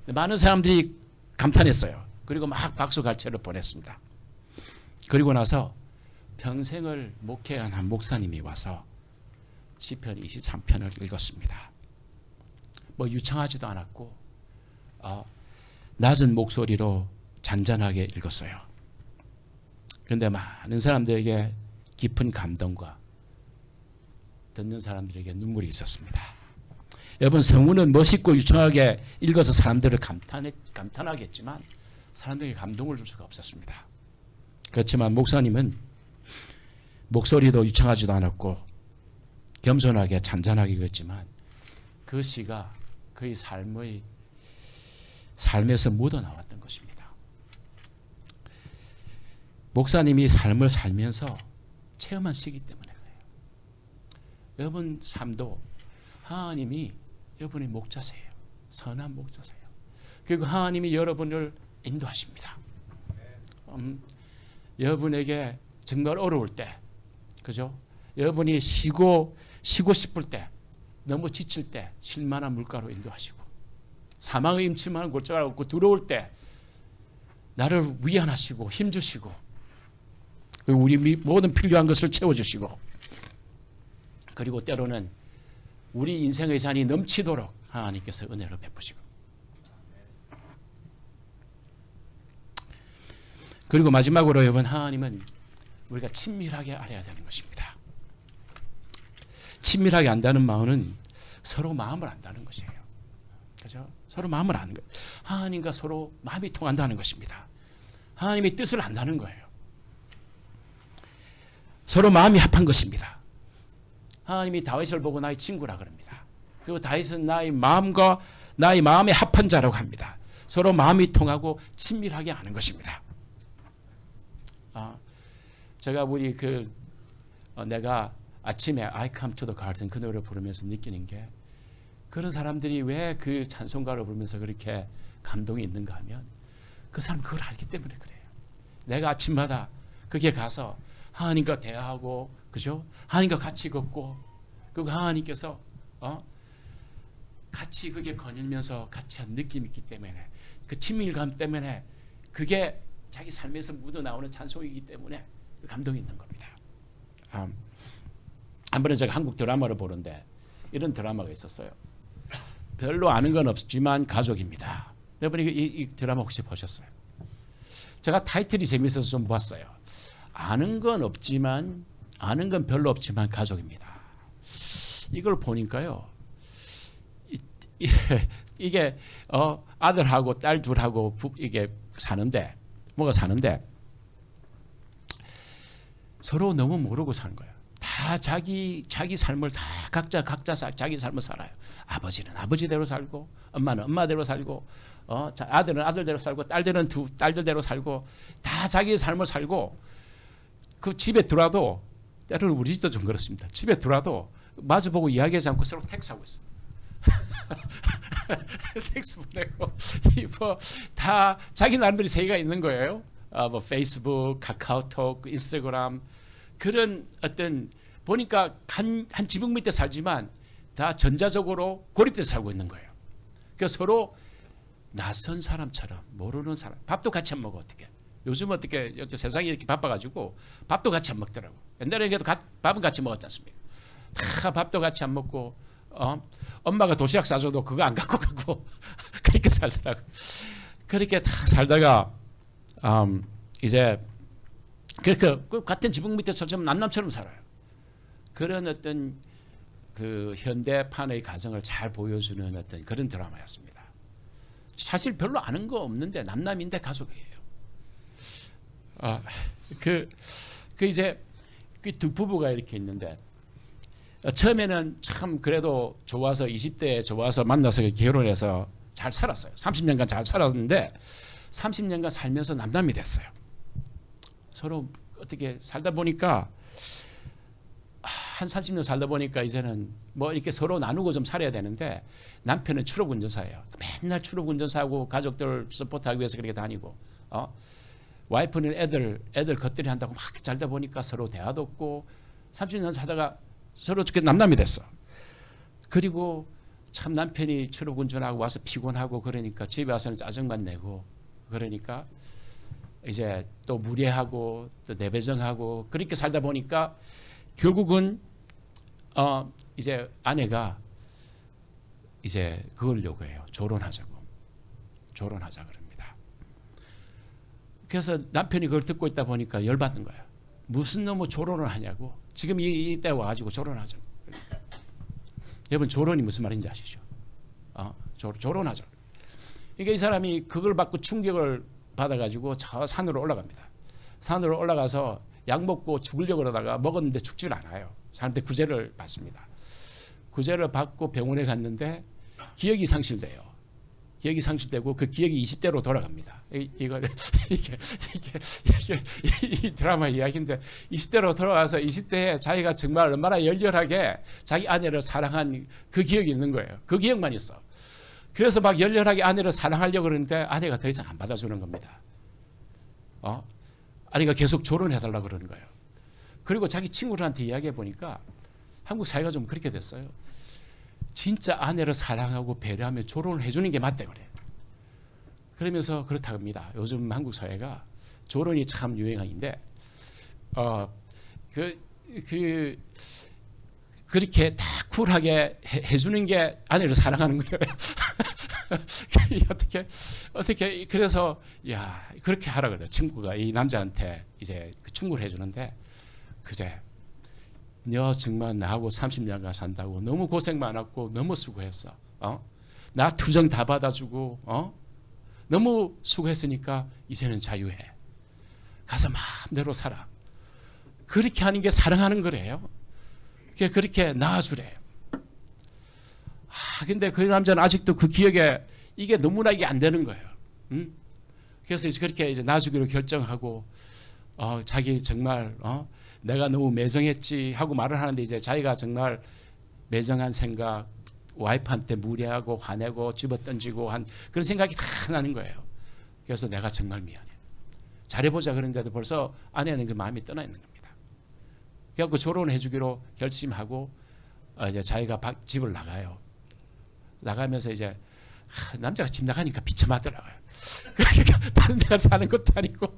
많은 사람들이 감탄했어요. 그리고 막 박수갈채를 보냈습니다. 그리고 나서 평생을 목회한 한 목사님이 와서 시편 23편을 읽었습니다. 뭐 유창하지도 않았고 낮은 목소리로 잔잔하게 읽었어요. 그런데 많은 사람들에게 깊은 감동과 듣는 사람들에게 눈물이 있었습니다. 여러분, 성우는 멋있고 유창하게 읽어서 사람들을 감탄하겠지만 사람들에게 감동을 줄 수가 없었습니다. 그렇지만 목사님은 목소리도 유창하지도 않았고 겸손하게 잔잔하게 읽었지만 그 시가 그의 삶에서 묻어나왔던 것입니다. 목사님이 삶을 살면서 체험한 시기 때문에 그래요. 여러분 삶도 하나님이 여러분의 목자세요. 선한 목자세요. 그리고 하나님이 여러분을 인도하십니다. 여러분에게 정말 어려울 때, 그죠? 여러분이 쉬고 싶을 때, 너무 지칠 때 실만한 물가로 인도하시고, 사망의 임침한 골짜기를 얻고 들어올 때 나를 위안하시고 힘주시고, 그리고 우리 모든 필요한 것을 채워주시고, 그리고 때로는 우리 인생의 잔이 넘치도록 하나님께서 은혜를 베푸시고, 그리고 마지막으로 여러분, 하나님은 우리가 친밀하게 알아야 되는 것입니다. 친밀하게 안다는 마음은 서로 마음을 안다는 것이에요. 그죠? 서로 마음을 아는 거예요. 하나님과 서로 마음이 통한다는 것입니다. 하나님의 뜻을 안다는 거예요. 서로 마음이 합한 것입니다. 하나님이 다윗을 보고 나의 친구라 그럽니다. 그리고 다윗은 나의 마음과 나의 마음에 합한 자라고 합니다. 서로 마음이 통하고 친밀하게 아는 것입니다. 제가 내가 아침에 I come to the garden 그 노래를 부르면서 느끼는 게, 그런 사람들이 왜 그 찬송가를 부르면서 그렇게 감동이 있는가 하면 그 사람 그걸 알기 때문에 그래요. 내가 아침마다 거기에 가서 하나님과 대화하고, 그죠? 하나님과 같이 걷고, 그리고 하나님께서 같이 그게 거닐면서 같이 한 느낌이 있기 때문에, 그 친밀감 때문에, 그게 자기 삶에서 묻어나오는 찬송이기 때문에 그 감동이 있는 겁니다. 한 번은 제가 한국 드라마를 보는데 이런 드라마가 있었어요. 별로 아는 건 없지만 가족입니다. 여러분 이 드라마 혹시 보셨어요? 제가 타이틀이 재밌어서 좀 봤어요. 아는 건 별로 없지만 가족입니다. 이걸 보니까요, 이게 아들하고 딸 둘하고 이게 사는데 서로 너무 모르고 사는 거예요. 다 자기 삶을 다 각자 자기 삶을 살아요. 아버지는 아버지대로 살고, 엄마는 엄마대로 살고, 아들은 아들대로 살고, 딸들은 딸들대로 살고, 다 자기 삶을 살고, 그 집에 들어와도, 때로는 우리 집도 좀 그렇습니다. 집에 들어와도 마주보고 이야기하지 않고 서로 텍스하고 있어요. 텍스 보내고, 다 자기 나름대로 세계가 있는 거예요. 페이스북, 카카오톡, 인스타그램, 그런 어떤, 보니까 한 지붕 밑에 살지만 다 전자적으로 고립돼서 살고 있는 거예요. 그러니까 서로 낯선 사람처럼 모르는 사람 밥도 같이 안 먹어 어떻게 요즘 어떻게 세상이 이렇게 바빠가지고 밥도 같이 안 먹더라고. 옛날에 그래도 밥은 같이 먹었지 않습니까? 다 밥도 같이 안 먹고 엄마가 도시락 싸줘도 그거 안 갖고 가고 그렇게 살더라고. 그렇게 다 살다가 이제 그 같은 지붕 밑에서 좀 남남처럼 살아요. 그런 어떤 그 현대판의 가정을 잘 보여주는 어떤 그런 드라마였습니다. 사실 별로 아는 거 없는데 남남인데 가족이에요. 그 이제 그 두 부부가 이렇게 있는데 처음에는 참 그래도 좋아서 20대에 좋아서 만나서 결혼해서 잘 살았어요. 30년간 잘 살았는데 30년간 살면서 남남이 됐어요. 서로 어떻게 살다 보니까 한 30년 살다 보니까 이제는 뭐 이렇게 서로 나누고 좀 살아야 되는데 남편은 출업운전사예요. 맨날 출업운전사하고 가족들 서포트하기 위해서 그렇게 다니고 와이프는 애들 겉들이 한다고 막 살다 보니까 서로 대화도 없고 30년 살다가 서로 남남이 됐어. 그리고 참 남편이 출업운전하고 와서 피곤하고 그러니까 집에 와서는 짜증만 내고 그러니까 이제 또 무례하고 또 내배정하고 그렇게 살다 보니까 결국은 이제 아내가 이제 그걸 요구해요. 조론하자 그럽니다. 그래서 남편이 그걸 듣고 있다 보니까 열받는 거야. 무슨 놈의 조론을 하냐고. 지금 이때 와가지고 조론하자고. 여러분 조론이 무슨 말인지 아시죠? 조론하자. 그러니까 이 사람이 그걸 받고 충격을 받아가지고 저 산으로 올라갑니다. 산으로 올라가서 약 먹고 죽으려고 그러다가 먹었는데 죽질 않아요. 사람한테 구제를 받습니다. 구제를 받고 병원에 갔는데 기억이 상실돼요. 기억이 상실되고 그 기억이 20대로 돌아갑니다. 이게 이 드라마 이야기인데 20대로 돌아가서 20대에 자기가 정말 얼마나 열렬하게 자기 아내를 사랑한 그 기억이 있는 거예요. 그 기억만 있어. 그래서 막 열렬하게 아내를 사랑하려고 그러는데 아내가 더 이상 안 받아주는 겁니다. 아내가 계속 조론해달라고 그러는 거예요. 그리고 자기 친구들한테 이야기해 보니까 한국 사회가 좀 그렇게 됐어요. 진짜 아내를 사랑하고 배려하면 조론을 해주는 게 맞대 그래. 그러면서 그렇다고 합니다. 요즘 한국 사회가 조론이 참 유행인데 그렇게 다 쿨하게 해주는 게 아내를 사랑하는 거예요. 어떻게 그래서 야 그렇게 하라 그래. 친구가 이 남자한테 이제 충고를 해주는데 그제 너 정말 나하고 30년간 산다고 너무 고생 많았고 너무 수고했어. 나 투정 다 받아주고 너무 수고했으니까 이제는 자유해. 가서 마음대로 살아. 그렇게 하는 게 사랑하는 거래요. 그렇게 낳아주래요. 근데 그 남자는 아직도 그 기억에 이게 너무나 이게 안 되는 거예요. 그래서 그렇게 이제 놔주기로 결정하고 자기 정말 내가 너무 매정했지 하고 말을 하는데 이제 자기가 정말 매정한 생각, 와이프한테 무례하고 화내고 집어던지고 한 그런 생각이 다 나는 거예요. 그래서 내가 정말 미안해. 잘해보자 그런데도 벌써 아내는 그 마음이 떠나 있는 겁니다. 그래서 조론해 주기로 결심하고 이제 자기가 집을 나가요. 나가면서 이제 남자가 집 나가니까 비참하더라고요. 그러니까 다른 데가 사는 것도 아니고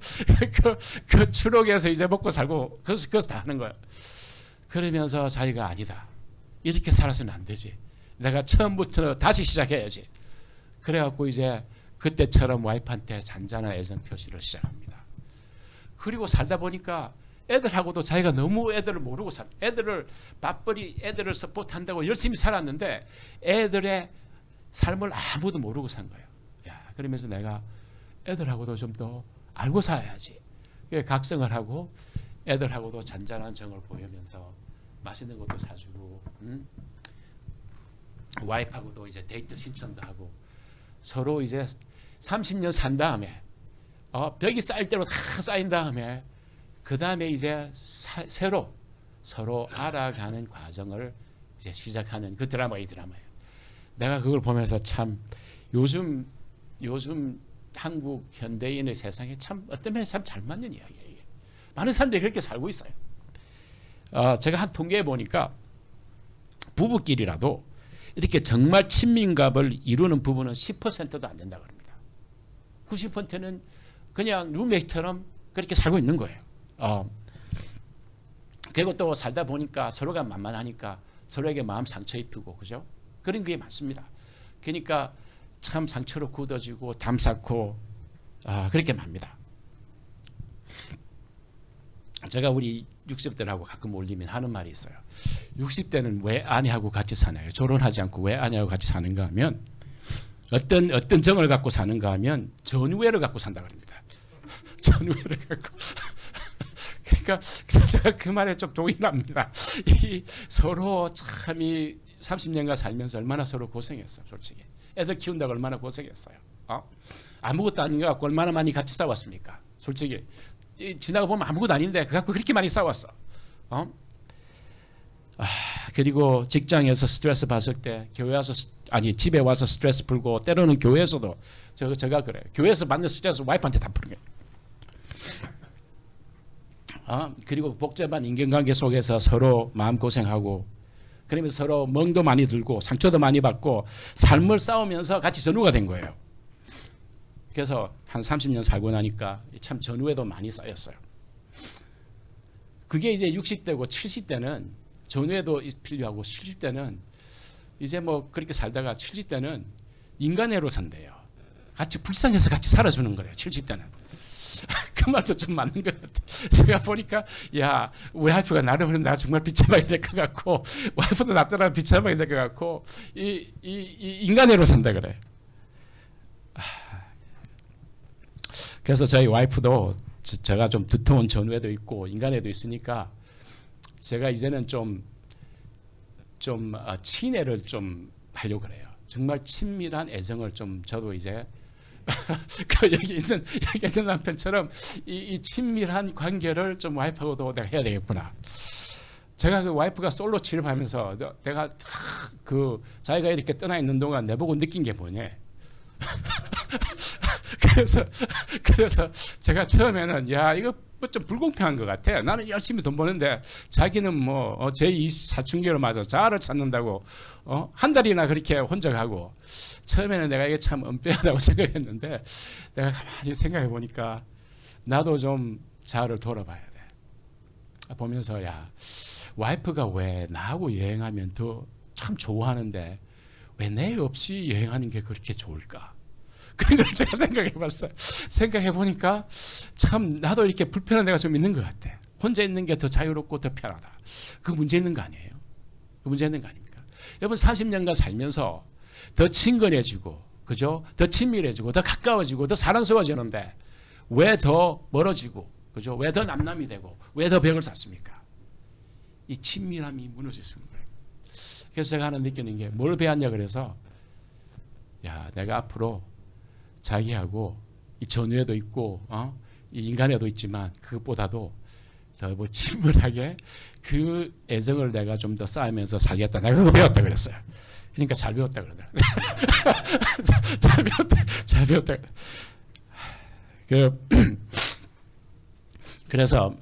그 추록에서 이제 먹고 살고 그것을 다 하는 거예요. 그러면서 자기가 아니다. 이렇게 살아서는 안 되지. 내가 처음부터 다시 시작해야지. 그래갖고 이제 그때처럼 와이프한테 잔잔한 애정 표시를 시작합니다. 그리고 살다 보니까 애들하고도 자기가 너무 애들을 모르고 애들을 맞벌이 애들을 서포트한다고 열심히 살았는데 애들의 삶을 아무도 모르고 산 거예요. 야, 그러면서 내가 애들하고도 좀 더 알고 살아야지. 각성을 하고 애들하고도 잔잔한 정을 보이면서 맛있는 것도 사주고 와이프하고도 이제 데이트 신청도 하고 서로 이제 30년 산 다음에 벽이 쌓일 대로 다 쌓인 다음에 그 다음에 이제 새로 서로 알아가는 과정을 이제 시작하는 그 드라마가 이 드라마예요. 내가 그걸 보면서 참 요즘 한국 현대인의 세상에 참 어떤 면에서 참 잘 맞는 이야기예요. 많은 사람들이 그렇게 살고 있어요. 제가 한 통계해 보니까 부부끼리라도 이렇게 정말 친밀감을 이루는 부부는 10%도 안 된다고 합니다. 90%는 그냥 룸메이트처럼 그렇게 살고 있는 거예요. 그리고 또 살다 보니까 서로가 만만하니까 서로에게 마음 상처 입히고, 그죠? 그런 게 많습니다. 그러니까 참 상처로 굳어지고 담 쌓고 그렇게 맙니다. 제가 우리 60대들하고 가끔 올리면 하는 말이 있어요. 60대는 왜 아내하고 같이 사나요? 결혼하지 않고 왜 아내하고 같이 사는가 하면 어떤 정을 갖고 사는가 하면 전우애를 갖고 산다 그럽니다. 전우애를 갖고. 그러니까 제가 그 말에 좀 동의합니다. 이 서로 참 이 30년간 살면서 얼마나 서로 고생했어, 솔직히. 애들 키운다고 얼마나 고생했어요. 아무것도 아닌 것 같고 얼마나 많이 같이 싸웠습니까? 솔직히 지나가 보면 아무것도 아닌데 그 갖고 그렇게 많이 싸웠어. 그리고 직장에서 스트레스 받을 때 교회 와서 집에 와서 스트레스 풀고, 때로는 교회에서도 제가 그래요. 교회에서 받는 스트레스 와이프한테 다 푸는 거예요. 그리고 복잡한 인간관계 속에서 서로 마음고생하고, 그러면서 서로 멍도 많이 들고 상처도 많이 받고 삶을 싸우면서 같이 전우가 된 거예요. 그래서 한 30년 살고 나니까 참 전우에도 많이 쌓였어요. 그게 이제 60대고 70대는 전우에도 필요하고, 70대는 이제 뭐 그렇게 살다가 70대는 인간애로 산대요. 같이 불쌍해서 같이 살아주는 거래요. 70대는. 그 말도 좀 맞는 것 같아. 제가 보니까 야, 우리 와이프가 나를 보면 나 정말 비참하게 될 것 같고, 와이프도 나 떠나면 비참하게 될 것 같고, 이 인간애로 산다 그래. 그래서 저희 와이프도 제가 좀 두터운 전우애도 있고 인간애도 있으니까 제가 이제는 좀 친애를 좀 하려고 그래요. 정말 친밀한 애정을 좀 저도 이제 여기 있는 남편처럼 이 친밀한 관계를 좀 와이프하고도 내가 해야 되겠구나. 제가 그 와이프가 솔로 취업하면서 내가 자기가 이렇게 떠나 있는 동안 내보고 느낀 게 뭐냐. 그래서 제가 처음에는 야, 이거 뭐 좀 불공평한 것 같아. 나는 열심히 돈 버는데 자기는 뭐 제2 사춘기를 맞아 자아를 찾는다고 한 달이나 그렇게 혼자 가고. 처음에는 내가 이게 참 은폐하다고 생각했는데 내가 가만히 생각해 보니까 나도 좀 자아를 돌아봐야 돼. 보면서 야, 와이프가 왜 나하고 여행하면 더 참 좋아하는데 왜 내 없이 여행하는 게 그렇게 좋을까? 그런 걸 제가 생각해 봤어요. 생각해 보니까 참 나도 이렇게 불편한 데가 좀 있는 것 같아. 혼자 있는 게 더 자유롭고 더 편하다. 그 문제 있는 거 아니에요? 그 문제 있는 거 아닙니까? 여러분 40년간 살면서 더 친근해지고, 그죠? 더 친밀해지고, 더 가까워지고, 더 사랑스러워지는데 왜 더 멀어지고, 그죠? 왜 더 남남이 되고, 왜 더 벽을 쌓습니까? 이 친밀함이 무너졌습니다. 그래서 제가 하나 느끼는 게 뭘 배웠냐 그래서 야, 내가 앞으로 자기하고 이 전우에도 있고 이 인간에도 있지만 그것보다도 더 뭐 친밀하게 그 애정을 내가 좀 더 쌓으면서 살겠다. 내가 그거 배웠다 그랬어요. 그러니까 잘 배웠다 그러더라고요. 잘 배웠다. 그래서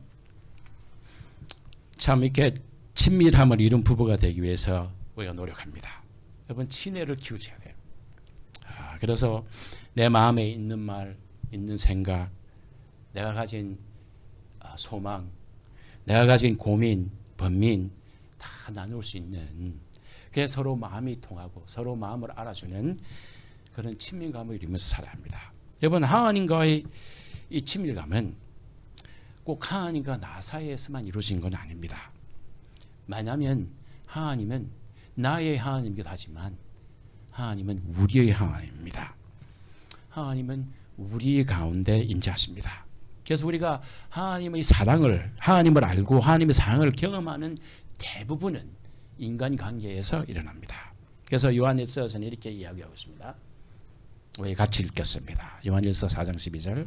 참 이렇게 친밀함을 이룬 부부가 되기 위해서 우리가 노력합니다. 여러분 친애를 키우셔야 돼요. 그래서 내 마음에 있는 말, 있는 생각, 내가 가진 소망, 내가 가진 고민, 번민 다 나눌 수 있는, 그래서 서로 마음이 통하고 서로 마음을 알아주는 그런 친밀감을 이루면서 살아야 합니다. 여러분 하나님과의 이 친밀감은 꼭 하나님과 나 사이에서만 이루어진 건 아닙니다. 왜냐하면 하나님은 나의 하나님이기도 하지만 하나님은 우리의 하나님입니다. 하나님은 우리 가운데 임재하십니다. 그래서 우리가 하나님의 사랑을, 하나님을 알고 하나님의 사랑을 경험하는 대부분은 인간관계에서 일어납니다. 그래서 요한일서에서는 이렇게 이야기하고 있습니다. 우리 같이 읽겠습니다. 요한일서 4장 12절.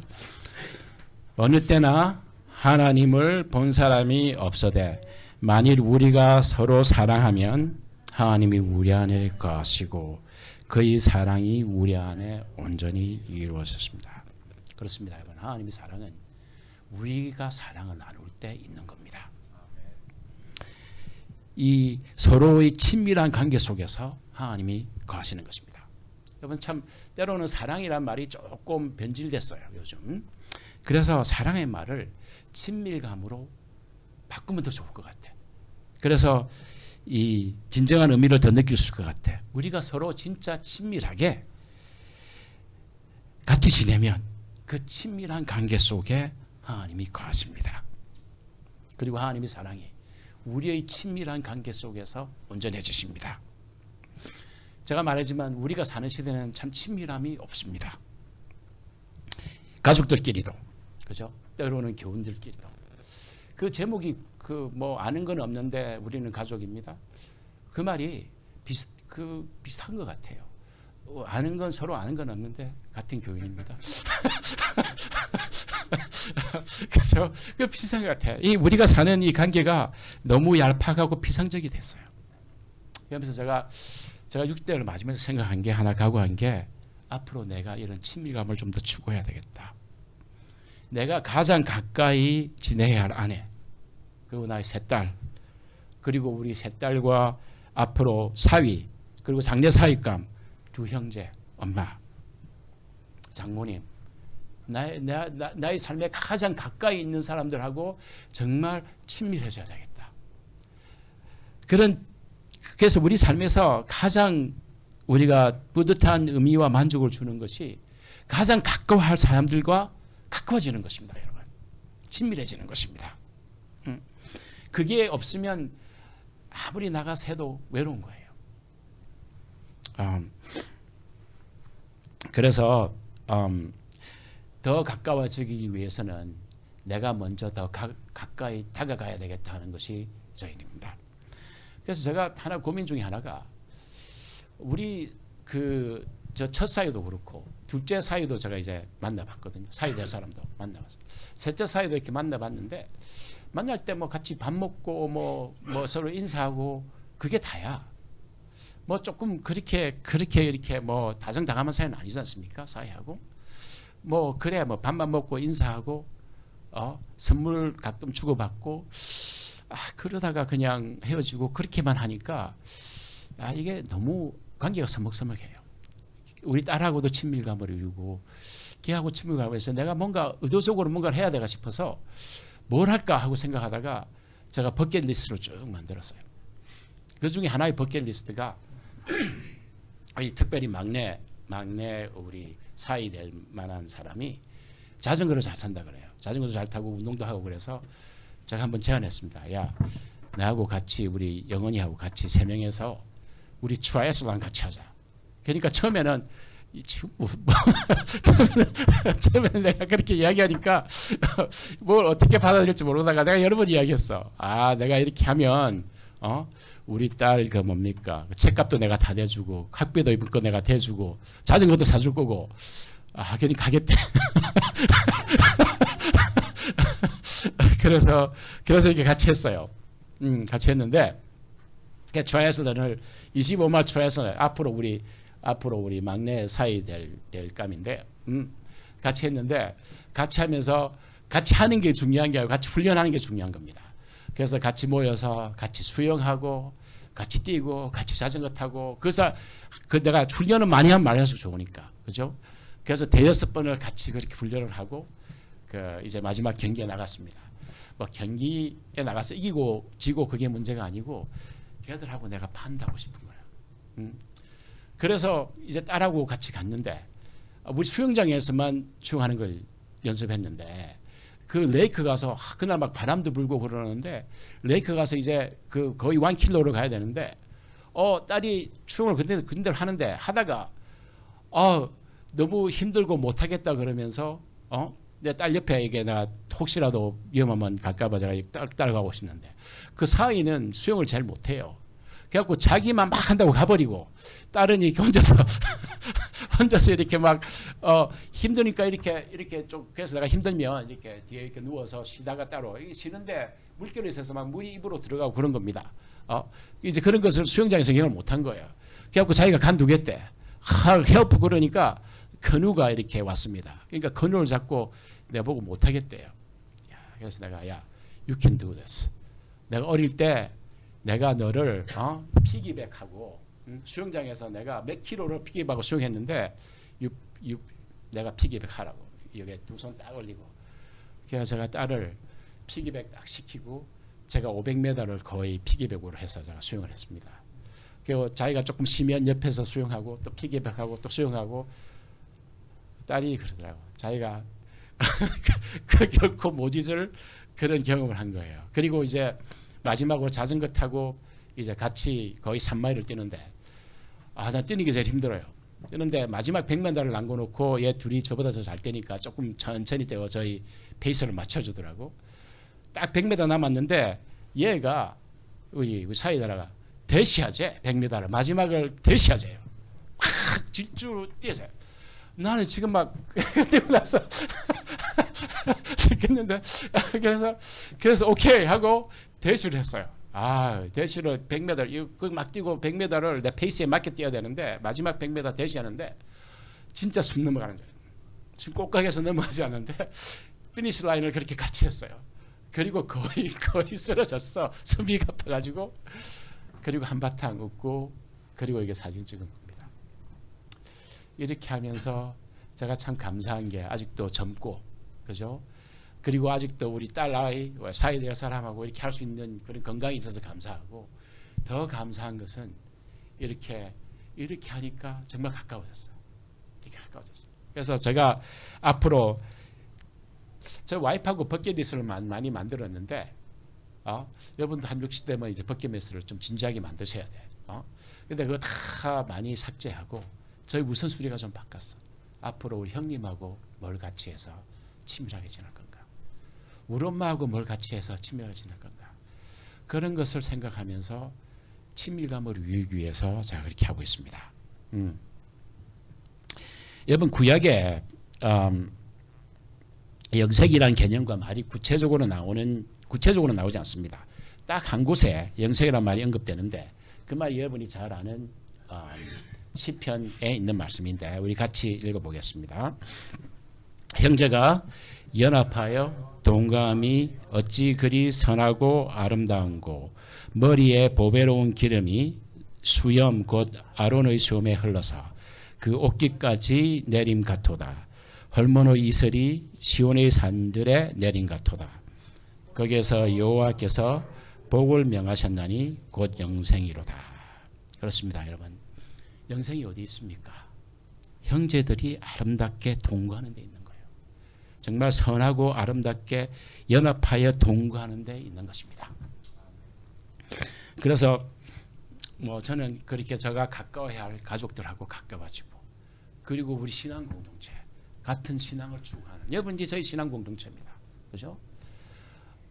어느 때나 하나님을 본 사람이 없어되 만일 우리가 서로 사랑하면 하나님이 우리 안에 거하시고 그의 사랑이 우리 안에 온전히 이루어졌습니다. 그렇습니다, 여러분. 하나님의 사랑은 우리가 사랑을 나눌 때 있는 겁니다. 이 서로의 친밀한 관계 속에서 하나님이 거하시는 것입니다. 여러분 참 때로는 사랑이란 말이 조금 변질됐어요 요즘. 그래서 사랑의 말을 친밀감으로 바꾸면 더 좋을 것 같아. 그래서 이 진정한 의미를 더 느낄 수 있을 것 같아. 우리가 서로 진짜 친밀하게 같이 지내면 그 친밀한 관계 속에 하나님이 거하십니다. 그리고 하나님의 사랑이 우리의 친밀한 관계 속에서 온전해지십니다. 제가 말하지만 우리가 사는 시대는 참 친밀함이 없습니다. 가족들끼리도, 그죠? 때로는 교인들끼리도. 그 제목이 그 뭐 아는 건 없는데 우리는 가족입니다. 그 말이 비슷한 것 같아요. 아는 건 서로 아는 건 없는데 같은 교인입니다. 그래서 그 비슷한 것 같아요. 이 우리가 사는 이 관계가 너무 얄팍하고 피상적이 됐어요. 그러면서 제가 6대를 맞으면서 생각한 게 하나 각오한 게 앞으로 내가 이런 친밀감을 좀 더 추구해야 되겠다. 내가 가장 가까이 지내야 할 아내, 그리고 나의 세 딸, 그리고 우리 세 딸과 앞으로 사위, 그리고 장례 사위감, 두 형제, 엄마, 장모님, 나의 삶에 가장 가까이 있는 사람들하고 정말 친밀해져야 되겠다. 그래서 우리 삶에서 가장 우리가 뿌듯한 의미와 만족을 주는 것이 가장 가까워할 사람들과 가까워지는 것입니다, 여러분. 친밀해지는 것입니다. 그게 없으면 아무리 나가서 해도 외로운 거예요. 그래서 더 가까워지기 위해서는 내가 먼저 더 가까이 다가가야 되겠다 하는 것이 저희입니다. 그래서 제가 하나 고민 중에 하나가 우리 저 첫 사위도 그렇고 둘째 사위도 제가 이제 만나봤거든요. 사위 될 사람도 만나봤어요. 셋째 사위도 이렇게 만나봤는데 만날 때 뭐 같이 밥 먹고 뭐 서로 인사하고 그게 다야. 뭐 조금 그렇게 이렇게 뭐 다정다감한 사이는 아니지 않습니까? 사이하고 뭐 그래 뭐 밥만 먹고 인사하고 선물 가끔 주고받고 그러다가 그냥 헤어지고 그렇게만 하니까 이게 너무 관계가 서먹서먹해요. 우리 딸하고도 친밀감을 이루고 걔하고 친밀감을 해서 내가 뭔가 의도적으로 뭔가를 해야 되나 싶어서 뭘 할까 하고 생각하다가 제가 버킷리스트를 쭉 만들었어요. 그 중에 하나의 버킷리스트가 특별히 막내 우리 사이 될 만한 사람이 자전거를 잘 탄다 그래요. 자전거도 잘 타고 운동도 하고 그래서 제가 한번 제안했습니다. 야, 나하고 같이 우리 영원이하고 같이 세 명에서 우리 트라이애슬론 같이 하자. 그러니까 처음에는 처음에는 내가 그렇게 이야기하니까 뭘 어떻게 받아들일지 모르다가 내가 여러 번 이야기했어. 내가 이렇게 하면 우리 딸 그 뭡니까 책값도 내가 다 대주고 학비도 입을 거 내가 대주고 자전거도 사줄 거고 그러니까 가겠대. 그래서 이렇게 같이 했어요. 같이 했는데 트라이애슬론을 25마일 트라이애슬론 앞으로 우리 막내 사이 될 감인데 같이 했는데 같이 하면서 같이 하는 게 중요한 게 아니고 같이 훈련하는 게 중요한 겁니다. 그래서 같이 모여서 같이 수영하고 같이 뛰고 같이 자전거 타고 그래서 내가 훈련을 많이 하면 말할수록 좋으니까 그죠? 그래서 대여섯 번을 같이 그렇게 훈련을 하고 이제 마지막 경기에 나갔습니다. 뭐 경기에 나가서 이기고 지고 그게 문제가 아니고 걔들하고 내가 판다고 싶은 거야. 그래서 이제 딸하고 같이 갔는데 우리 수영장에서만 수영하는 걸 연습했는데 그 레이크 가서 그날 막 바람도 불고 그러는데 레이크 가서 이제 거의 1km로 가야 되는데 딸이 수영을 근데 하는데 하다가 너무 힘들고 못하겠다 그러면서 내 딸 옆에 이게 내가 혹시라도 위험하면 갈까봐 제가 따라가고 싶는데 그 사위는 수영을 잘 못해요. 그래갖고 자기만 막 한다고 가버리고 딸은 이렇게 혼자서 이렇게 막 힘드니까 이렇게 좀 그래서 내가 힘들면 이렇게 뒤에 이렇게 누워서 쉬다가 따로 이게 쉬는데 물결이 있어서 막 물이 입으로 들어가고 그런 겁니다. 이제 그런 것을 수영장에서 경험을 못한 거예요. 그래갖고 자기가 간두겠대. 헬프 그러니까 근우가 이렇게 왔습니다. 그러니까 근우를 잡고 내보고 못하겠대요. 그래서 내가 you can do this. 내가 어릴 때 내가 너를 피기백하고 수영장에서 내가 몇 킬로를 피기백하고 수영했는데 내가 피기백 하라고 여기에 두 손 딱 올리고 그래서 제가 딸을 피기백 딱 시키고 제가 500m를 거의 피기백으로 해서 제가 수영을 했습니다. 그리고 자기가 조금 쉬면 옆에서 수영하고 또 피기백하고 또 수영하고 딸이 그러더라고. 자기가 그 결코 못 잊을 그런 경험을 한 거예요. 그리고 이제 마지막으로 자전거 타고 이제 같이 거의 3마일을 뛰는데 나 뛰는 게 제일 힘들어요. 뛰는데 마지막 100m를 남겨놓고 얘 둘이 저보다 더 잘 뛰니까 조금 천천히 뛰고 저희 페이스를 맞춰주더라고. 딱 100m 남았는데 얘가 우리 사이다라가 대시하재 100m를 마지막을 대시하재요. 확 질주로 뛰어져요. 나는 지금 막 뛰고 나서 죽겠는데 그래서 오케이 하고 대시를 했어요. 대시를 100m 막 뛰고 100m를 내 페이스에 맞게 뛰어야 되는데 마지막 100m 대시하는데 진짜 숨 넘어가는 거예요. 지금 꼭가게에서 넘어가지 않는데 피니시 라인을 그렇게 같이 했어요. 그리고 거의 쓰러졌어. 숨이 가빠가지고 그리고 한바탕 웃고 그리고 이게 사진 찍은 겁니다. 이렇게 하면서 제가 참 감사한 게 아직도 젊고 그죠? 그리고 아직도 우리 딸 아이 사이 될 사람하고 이렇게 할 수 있는 그런 건강이 있어서 감사하고 더 감사한 것은 이렇게 하니까 정말 가까워졌어요. 되게 가까워졌어요. 그래서 제가 앞으로 저 와이프하고 버킷리스트를 많이 만들었는데 여러분도 한 60대면 이제 버킷리스트를 좀 진지하게 만드셔야 돼. 근데 그거 다 많이 삭제하고 저희 우선순위가 좀 바뀌었어. 앞으로 우리 형님하고 뭘 같이 해서 친밀하게 지낼 건가? 우리 엄마하고 뭘 같이 해서 친밀하게 지낼 건가? 그런 것을 생각하면서 친밀감을 유지하기 위해서 제가 그렇게 하고 있습니다. 여러분 구약에 영생이라는 개념과 말이 구체적으로 나오지 않습니다. 딱 한 곳에 영생이라는 말이 언급되는데 그 말이 여러분이 잘 아는 시편에 있는 말씀인데 우리 같이 읽어보겠습니다. 형제가 연합하여 동감이 어찌 그리 선하고 아름다운고 머리에 보배로운 기름이 수염 곧 아론의 수염에 흘러서 그 옷깃까지 내림 같도다. 헐모노 이슬이 시온의 산들에 내린 같도다. 거기에서 여호와께서 복을 명하셨나니 곧 영생이로다. 그렇습니다, 여러분. 영생이 어디 있습니까? 형제들이 아름답게 동거하는 데 있는 거예요. 정말 선하고 아름답게 연합하여 동거하는 데 있는 것입니다. 그래서 저는 그렇게 제가 가까워야 할 가족들하고 가까워지고 그리고 우리 신앙 공동체 같은 신앙을 추구하는 여러분 이제 저희 신앙 공동체입니다. 그죠?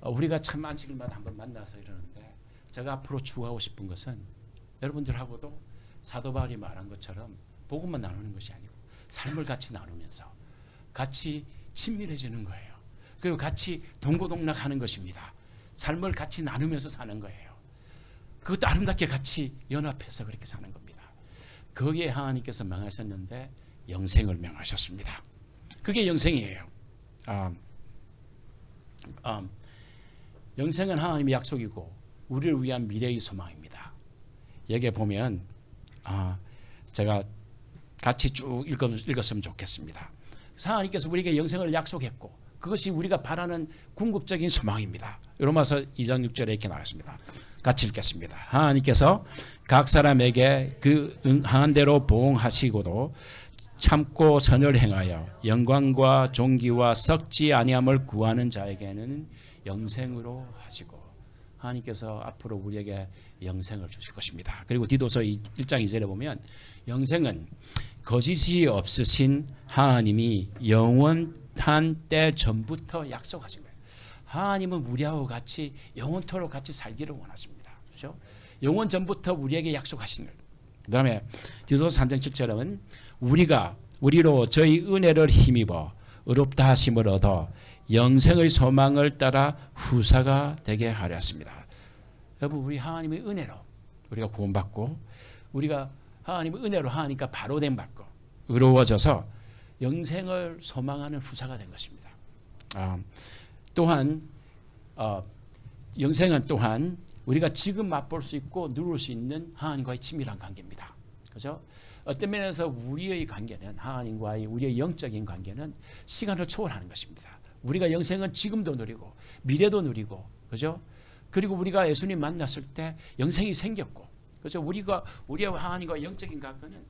우리가 참 안식일마다 한번 만나서 이러는데 제가 앞으로 추구하고 싶은 것은 여러분들하고도 사도 바울이 말한 것처럼 복음만 나누는 것이 아니고 삶을 같이 나누면서 같이 친밀해지는 거예요. 그리고 같이 동고동락하는 것입니다. 삶을 같이 나누면서 사는 거예요. 그것도 아름답게 같이 연합해서 그렇게 사는 겁니다. 거기에 하나님께서 명하셨는데 영생을 명하셨습니다. 그게 영생이에요. 영생은 하나님의 약속이고 우리를 위한 미래의 소망입니다. 여기에 보면 제가 같이 쭉 읽었으면 좋겠습니다. 하나님께서 우리에게 영생을 약속했고 그것이 우리가 바라는 궁극적인 소망입니다. 로마서 2장 6절에 이렇게 나왔습니다. 같이 읽겠습니다. 하나님께서 각 사람에게 그 응한 대로 보응하시고도 참고 선을 행하여 영광과 존귀와 썩지 아니함을 구하는 자에게는 영생으로 하시고 하나님께서 앞으로 우리에게 영생을 주실 것입니다. 그리고 디도서 1장 2절에 보면 영생은 거짓이 없으신 하나님이 영원한 때 전부터 약속하신 거예요. 하나님은 우리하고 같이 영원토록 같이 살기를 원하십니다. 그렇죠? 영원 전부터 우리에게 약속하신 거예요. 그 다음에 디도서 3장 7절은 우리로 저희 은혜를 힘입어 의롭다 하심을 얻어 영생의 소망을 따라 후사가 되게 하려 했습니다. 여러분 우리 하나님의 은혜로 우리가 구원받고 우리가 하나님의 은혜로 하나님과 바로 됨 받고 의로워져서 영생을 소망하는 후사가 된 것입니다. 또한 영생은 또한 우리가 지금 맛볼 수 있고 누릴 수 있는 하나님과의 친밀한 관계입니다. 그죠? 어떤 면에서 우리의 관계는 하나님과의 우리의 영적인 관계는 시간을 초월하는 것입니다. 우리가 영생은 지금도 누리고 미래도 누리고, 그죠? 그리고 우리가 예수님 만났을 때 영생이 생겼고, 그죠? 우리와 하나님과 영적인 관계는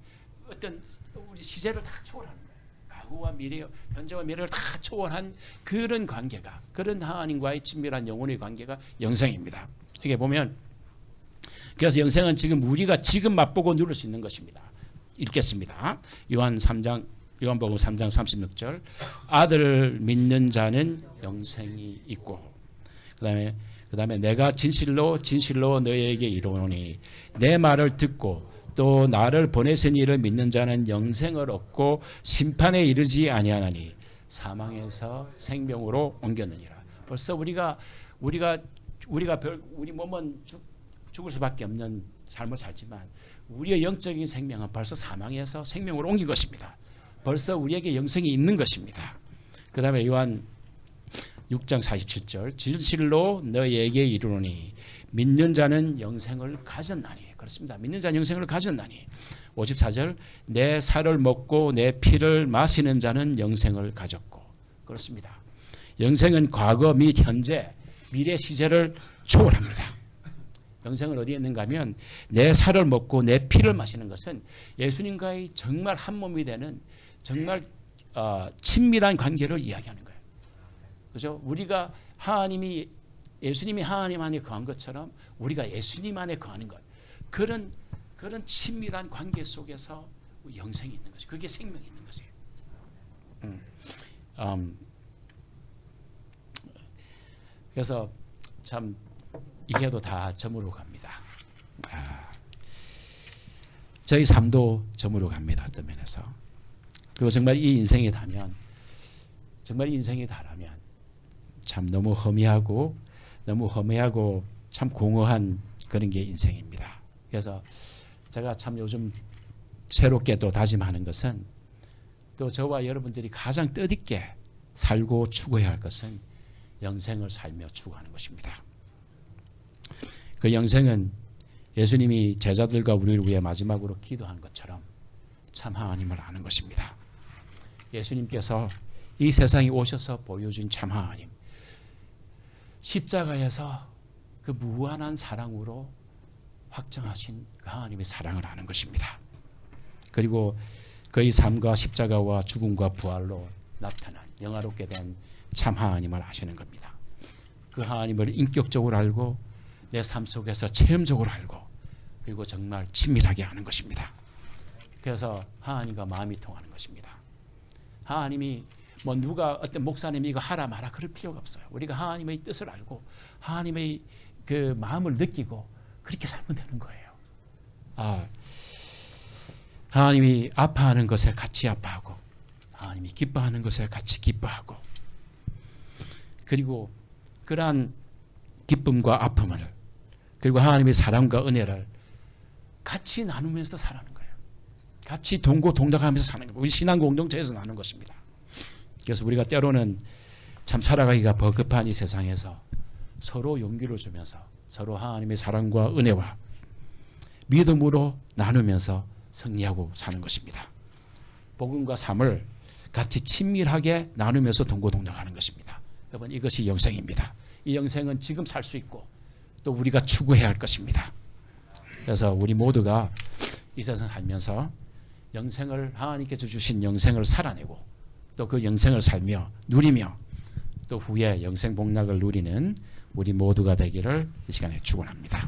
어떤 우리 시제를 다 초월하는 거예요. 과거와 미래, 현재와 미래를 다 초월한 그런 관계가, 그런 하나님과의 친밀한 영혼의 관계가 영생입니다. 이게 보면, 그래서 영생은 지금 우리가 지금 맛보고 누릴 수 있는 것입니다. 읽겠습니다. 요한복음 3장 36절. 아들을 믿는 자는 영생이 있고, 그다음에 내가 진실로 너희에게 이르노니 내 말을 듣고 또 나를 보내신 이를 믿는 자는 영생을 얻고 심판에 이르지 아니하나니 사망에서 생명으로 옮겼느니라. 벌써 우리 몸은 죽을 수밖에 없는 삶을 살지만 우리의 영적인 생명은 벌써 사망에서 생명으로 옮긴 것입니다. 벌써 우리에게 영생이 있는 것입니다. 그 다음에 요한 6장 47절. 진실로 너희에게 이르노니 믿는 자는 영생을 가졌나니. 그렇습니다. 믿는 자는 영생을 가졌나니. 54절. 내 살을 먹고 내 피를 마시는 자는 영생을 가졌고. 그렇습니다. 영생은 과거 및 현재 미래 시제를 초월합니다. 영생을 어디에 있는가 하면 내 살을 먹고 내 피를 마시는 것은 예수님과의 정말 한 몸이 되는 정말 친밀한 관계를 이야기하는 거예요. 그죠? 우리가 예수님이 하나님 안에 거한 것처럼 우리가 예수님 안에 거하는 것, 그런 친밀한 관계 속에서 영생이 있는 것이, 그게 생명이 있는 것이에요. 그래서 참 이게도 다 점으로 갑니다. 저희 삶도 점으로 갑니다. 어떤 면에서. 그리고 정말 이 인생이 다면, 참 너무 허미하고 참 공허한 그런 게 인생입니다. 그래서 제가 참 요즘 새롭게 또 다짐하는 것은, 또 저와 여러분들이 가장 뜻있게 살고 추구해야 할 것은 영생을 살며 추구하는 것입니다. 그 영생은 예수님이 제자들과 우리를 위해 마지막으로 기도한 것처럼 참 하나님을 아는 것입니다. 예수님께서 이 세상에 오셔서 보여준 참 하나님, 십자가에서 그 무한한 사랑으로 확정하신 그 하나님의 사랑을 아는 것입니다. 그리고 그의 삶과 십자가와 죽음과 부활로 나타난 영화롭게 된 참 하나님을 아시는 겁니다. 그 하나님을 인격적으로 알고 내 삶 속에서 체험적으로 알고, 그리고 정말 친밀하게 아는 것입니다. 그래서 하나님과 마음이 통하는 것입니다. 하나님이 누가 어떤 목사님이 이거 하라 마라 그럴 필요가 없어요. 우리가 하나님의 뜻을 알고 하나님의 그 마음을 느끼고 그렇게 살면 되는 거예요. 하나님이 아파하는 것에 같이 아파하고, 하나님이 기뻐하는 것에 같이 기뻐하고, 그리고 그러한 기쁨과 아픔을, 그리고 하나님의 사랑과 은혜를 같이 나누면서 살아가는 거예요. 같이 동고동락하면서 사는 거예요. 우리 신앙 공동체에서 나누는 것입니다. 그래서 우리가 때로는 참 살아가기가 버겁한 이 세상에서 서로 용기를 주면서 서로 하나님의 사랑과 은혜와 믿음으로 나누면서 승리하고 사는 것입니다. 복음과 삶을 같이 친밀하게 나누면서 동고동락하는 것입니다. 여러분, 이것이 영생입니다. 이 영생은 지금 살 수 있고 또 우리가 추구해야 할 것입니다. 그래서 우리 모두가 이 세상 살면서 영생을, 하나님께서 주신 영생을 살아내고 또 그 영생을 살며 누리며 또 후에 영생 복락을 누리는 우리 모두가 되기를 이 시간에 축원합니다.